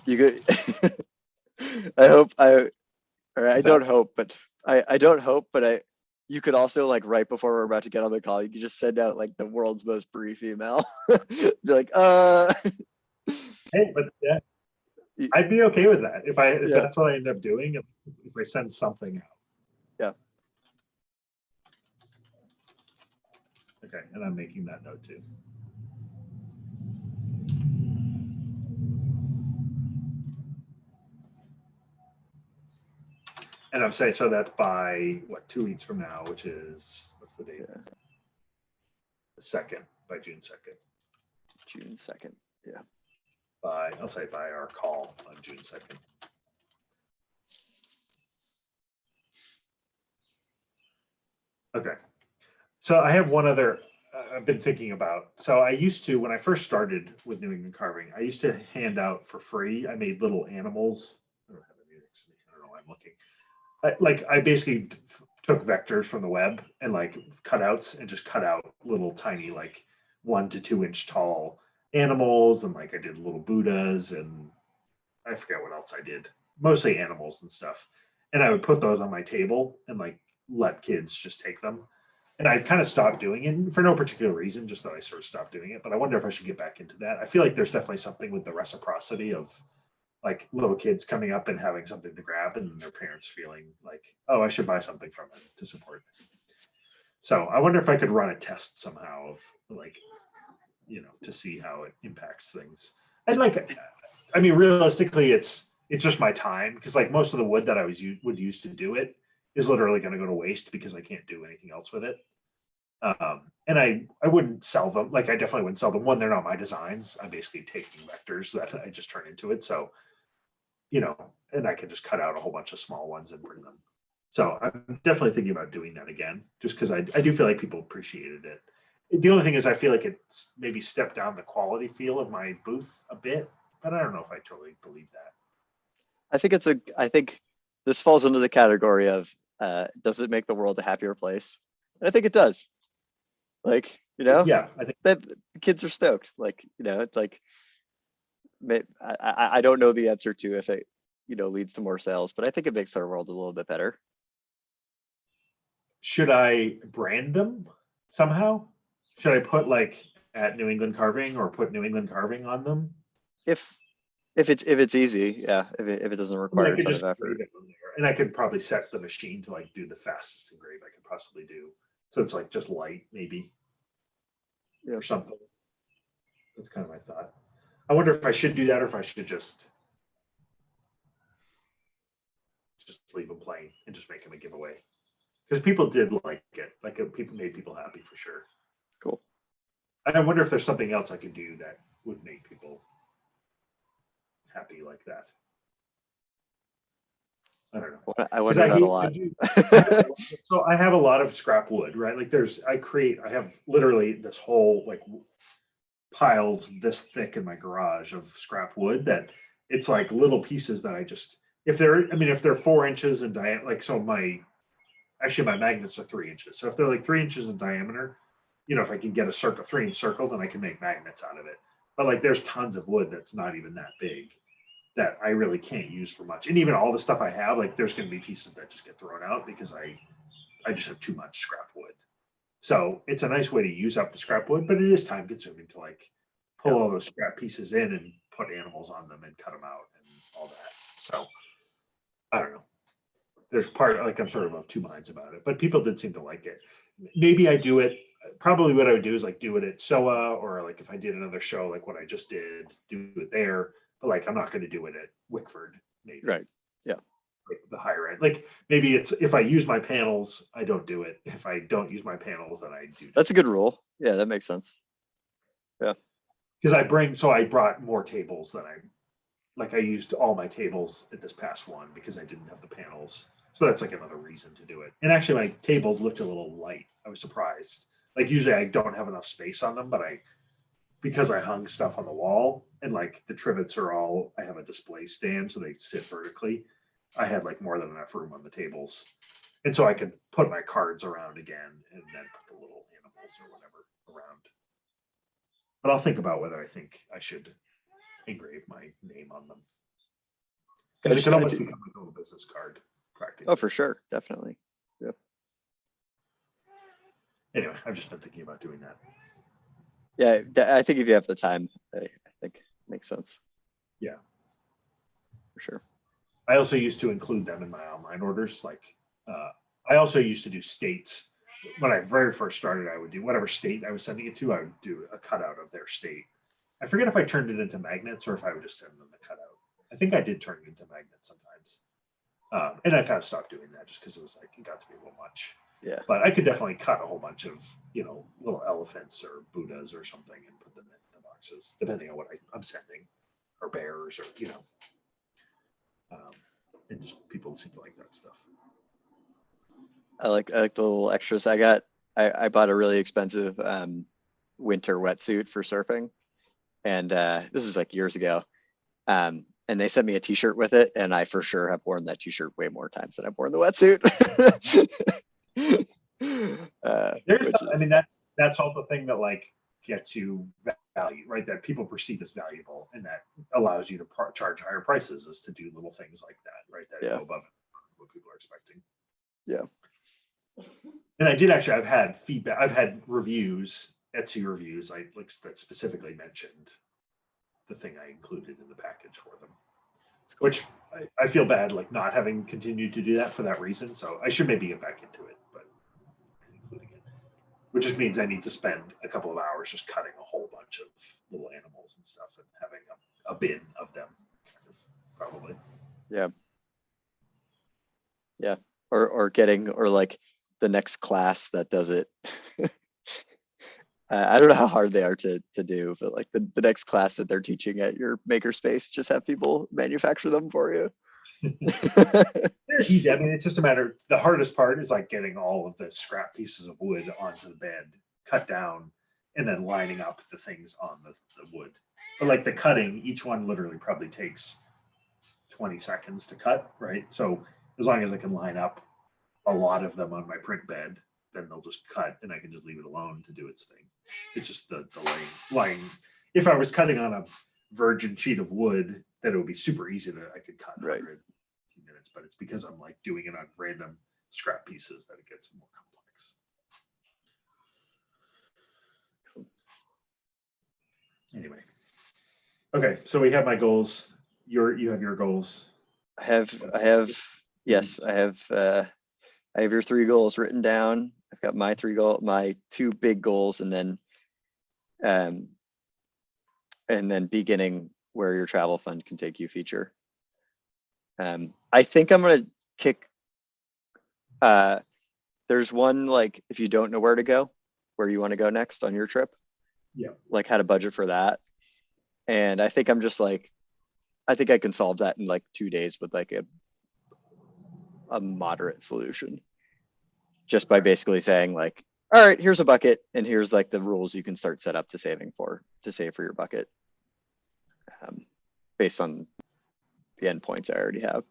You could, I hope or I don't hope, but I don't hope, but you could also like right before we're about to get on the call, you could just send out like the world's most brief email. Be like, Hey, but yeah, y- I'd be okay with that if yeah, that's what I end up doing. If I send something out. yeah. Okay, and I'm making that note too. And I'm saying, so that's by what, 2 weeks from now, which is, what's the date? Yeah. The 2nd, by June 2nd. June 2nd. Yeah. I'll say by our call on June 2nd. Okay. So I have one other I've been thinking about. So I used to, when I first started with New England carving, I used to hand out for free. I made little animals. I don't have any. I don't know why I'm looking. I basically took vectors from the web and like cutouts and just cut out little tiny like 1 to 2 inch tall animals, and like I did little Buddhas, and I forget what else I did. Mostly animals and stuff. And I would put those on my table and like let kids just take them. And I kind of stopped doing it for no particular reason, just that I sort of stopped doing it. But I wonder if I should get back into that. I feel like there's definitely something with the reciprocity of like little kids coming up and having something to grab, and their parents feeling like, oh, I should buy something from it to support it. So I wonder if I could run a test somehow of like, to see how it impacts things. And like, I mean, realistically, it's just my time, because like most of the wood that I would use to do it is literally going to go to waste because I can't do anything else with it. And I wouldn't sell them. Like I definitely wouldn't sell them. One, they're not my designs. I'm basically taking vectors that I just turn into it. So, and I can just cut out a whole bunch of small ones and bring them. So I'm definitely thinking about doing that again, just because I do feel like people appreciated it. The only thing is I feel like it's maybe stepped down the quality feel of my booth a bit, but I don't know if I totally believe that. I think this falls into the category of, does it make the world a happier place? And I think it does. Like, Yeah, I think that the kids are stoked. Like, it's like, I don't know the answer to if it, leads to more sales, but I think it makes our world a little bit better. Should I brand them somehow? Should I put like at New England Carving or put New England Carving on them? If it's easy, yeah. If it doesn't I require a could ton just of engrave effort. it on there, and I could probably set the machine to like do the fastest engrave I could possibly do. So it's like just light maybe Yeah. or something. That's kind of my thought. I wonder if I should do that or if I should just leave them plain and just make them a giveaway, because people did like it. Like people made people happy for sure. Cool. I wonder if there's something else I could do that would make people happy like that. I don't know. I wonder that a lot. So I have a lot of scrap wood, right? Like I have literally this whole like piles this thick in my garage of scrap wood that it's like little pieces that I just, if they're 4 inches in diameter, like, so my magnets are 3 inches. So if they're like 3 inches in diameter, if I can get a 3-inch circle, then I can make magnets out of it. But like there's tons of wood that's not even that big that I really can't use for much. And even all the stuff I have, like there's going to be pieces that just get thrown out because I just have too much scrap wood. So it's a nice way to use up the scrap wood, but it is time consuming to like pull all those scrap pieces in and put animals on them and cut them out and all that. So I don't know. There's like I'm sort of two minds about it, but people did seem to like it. Maybe I do it. Probably what I would do is like do it at SOA, or like if I did another show like what I just did, do it there. But like I'm not going to do it at Wickford, maybe. Right. Yeah. Like the higher end. Like maybe it's if I use my panels, I don't do it. If I don't use my panels, then I do. That's a good rule. Yeah, that makes sense. Yeah. Because I brought more tables than I used all my tables at this past one because I didn't have the panels. So that's like another reason to do it. And actually my tables looked a little light. I was surprised. Like usually I don't have enough space on them, but because I hung stuff on the wall and like the trivets I have a display stand so they sit vertically. I had like more than enough room on the tables. And so I could put my cards around again and then put the little animals or whatever around. But I'll think about whether I think I should engrave my name on them. Because it could almost become a little business card, practically. Oh, for sure. Definitely. Yeah. Anyway, I've just been thinking about doing that. Yeah, I think if you have the time, I think it makes sense. Yeah. For sure. I also used to include them in my online orders. Like, I also used to do states. When I very first started, I would do whatever state I was sending it to, I would do a cutout of their state. I forget if I turned it into magnets or if I would just send them the cutout. I think I did turn it into magnets sometimes. And I kind of stopped doing that just because it was like, it got to be a little much. Yeah. But I could definitely cut a whole bunch of, little elephants or Buddhas or something and put them in the boxes, depending on what I'm sending, or bears, or, and just people seem to like that stuff. I like the little extras. I bought a really expensive winter wetsuit for surfing. And this is like years ago. And they sent me a t-shirt with it. And I for sure have worn that t-shirt way more times than I've worn the wetsuit. That's all the thing that like gets you value, right? That people perceive as valuable, and that allows you to charge higher prices, is to do little things like that, right? That go above what people are expecting. Yeah. And I've had feedback. I've had reviews, Etsy reviews, that specifically mentioned the thing I included in the package for them, which I feel bad like not having continued to do that for that reason. So I should maybe get back into it, but including it, which just means I need to spend a couple of hours just cutting a whole bunch of little animals and stuff and having a bin of them, kind of, probably. Yeah. Yeah. Or like the next class that does it. I don't know how hard they are to do, but like the next class that they're teaching at your makerspace, just have people manufacture them for you. They're easy. I mean, it's just a matter. The hardest part is like getting all of the scrap pieces of wood onto the bed, cut down, and then lining up the things on the wood. But like the cutting, each one literally probably takes 20 seconds to cut, right? So as long as I can line up a lot of them on my print bed, then they'll just cut and I can just leave it alone to do its thing. It's just the laying. If I was cutting on a virgin sheet of wood, then it would be super easy I could cut 100 minutes, but it's because I'm like doing it on random scrap pieces that it gets more complex. Anyway. Okay, so we have my goals. You have your goals. I have your 3 goals written down. I've got my 2 big goals, and then beginning where your travel fund can take you feature. I think I'm gonna kick. There's one, like, if you don't know where to go, where you want to go next on your trip. Yeah. Like how to budget for that. And I think I'm just like, I think I can solve that in like 2 days with like a moderate solution. Just by basically saying like, all right, here's a bucket, and here's like the rules you can start set up to save for your bucket, based on the endpoints I already have.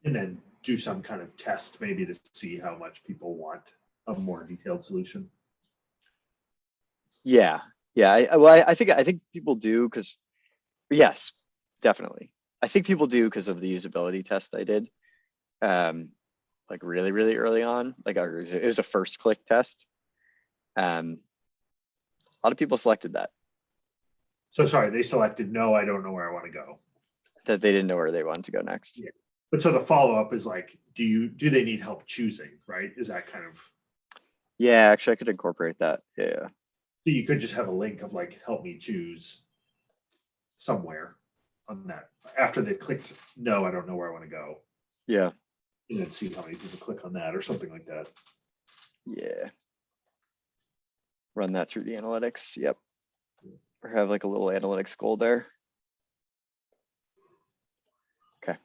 And then do some kind of test maybe to see how much people want a more detailed solution. Yeah. I think people do, because yes, definitely. I think people do because of the usability test I did. Like really, really early on, like it was a first click test. A lot of people selected that. So sorry, they selected no, I don't know where I want to go. That they didn't know where they wanted to go next. Yeah. But so the follow-up is like, do they need help choosing, right? Is that kind of? Yeah, actually I could incorporate that. Yeah. So you could just have a link of like, help me choose somewhere on that after they've clicked no, I don't know where I want to go. Yeah. And then see how many people click on that or something like that. Yeah. run that through the analytics. Yep. Or have like a little analytics goal there. Okay.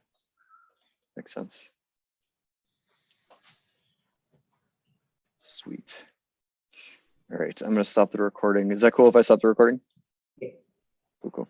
Makes sense. Sweet. All right, I'm gonna stop the recording. Is that cool if I stop the recording? Yeah. Cool, cool.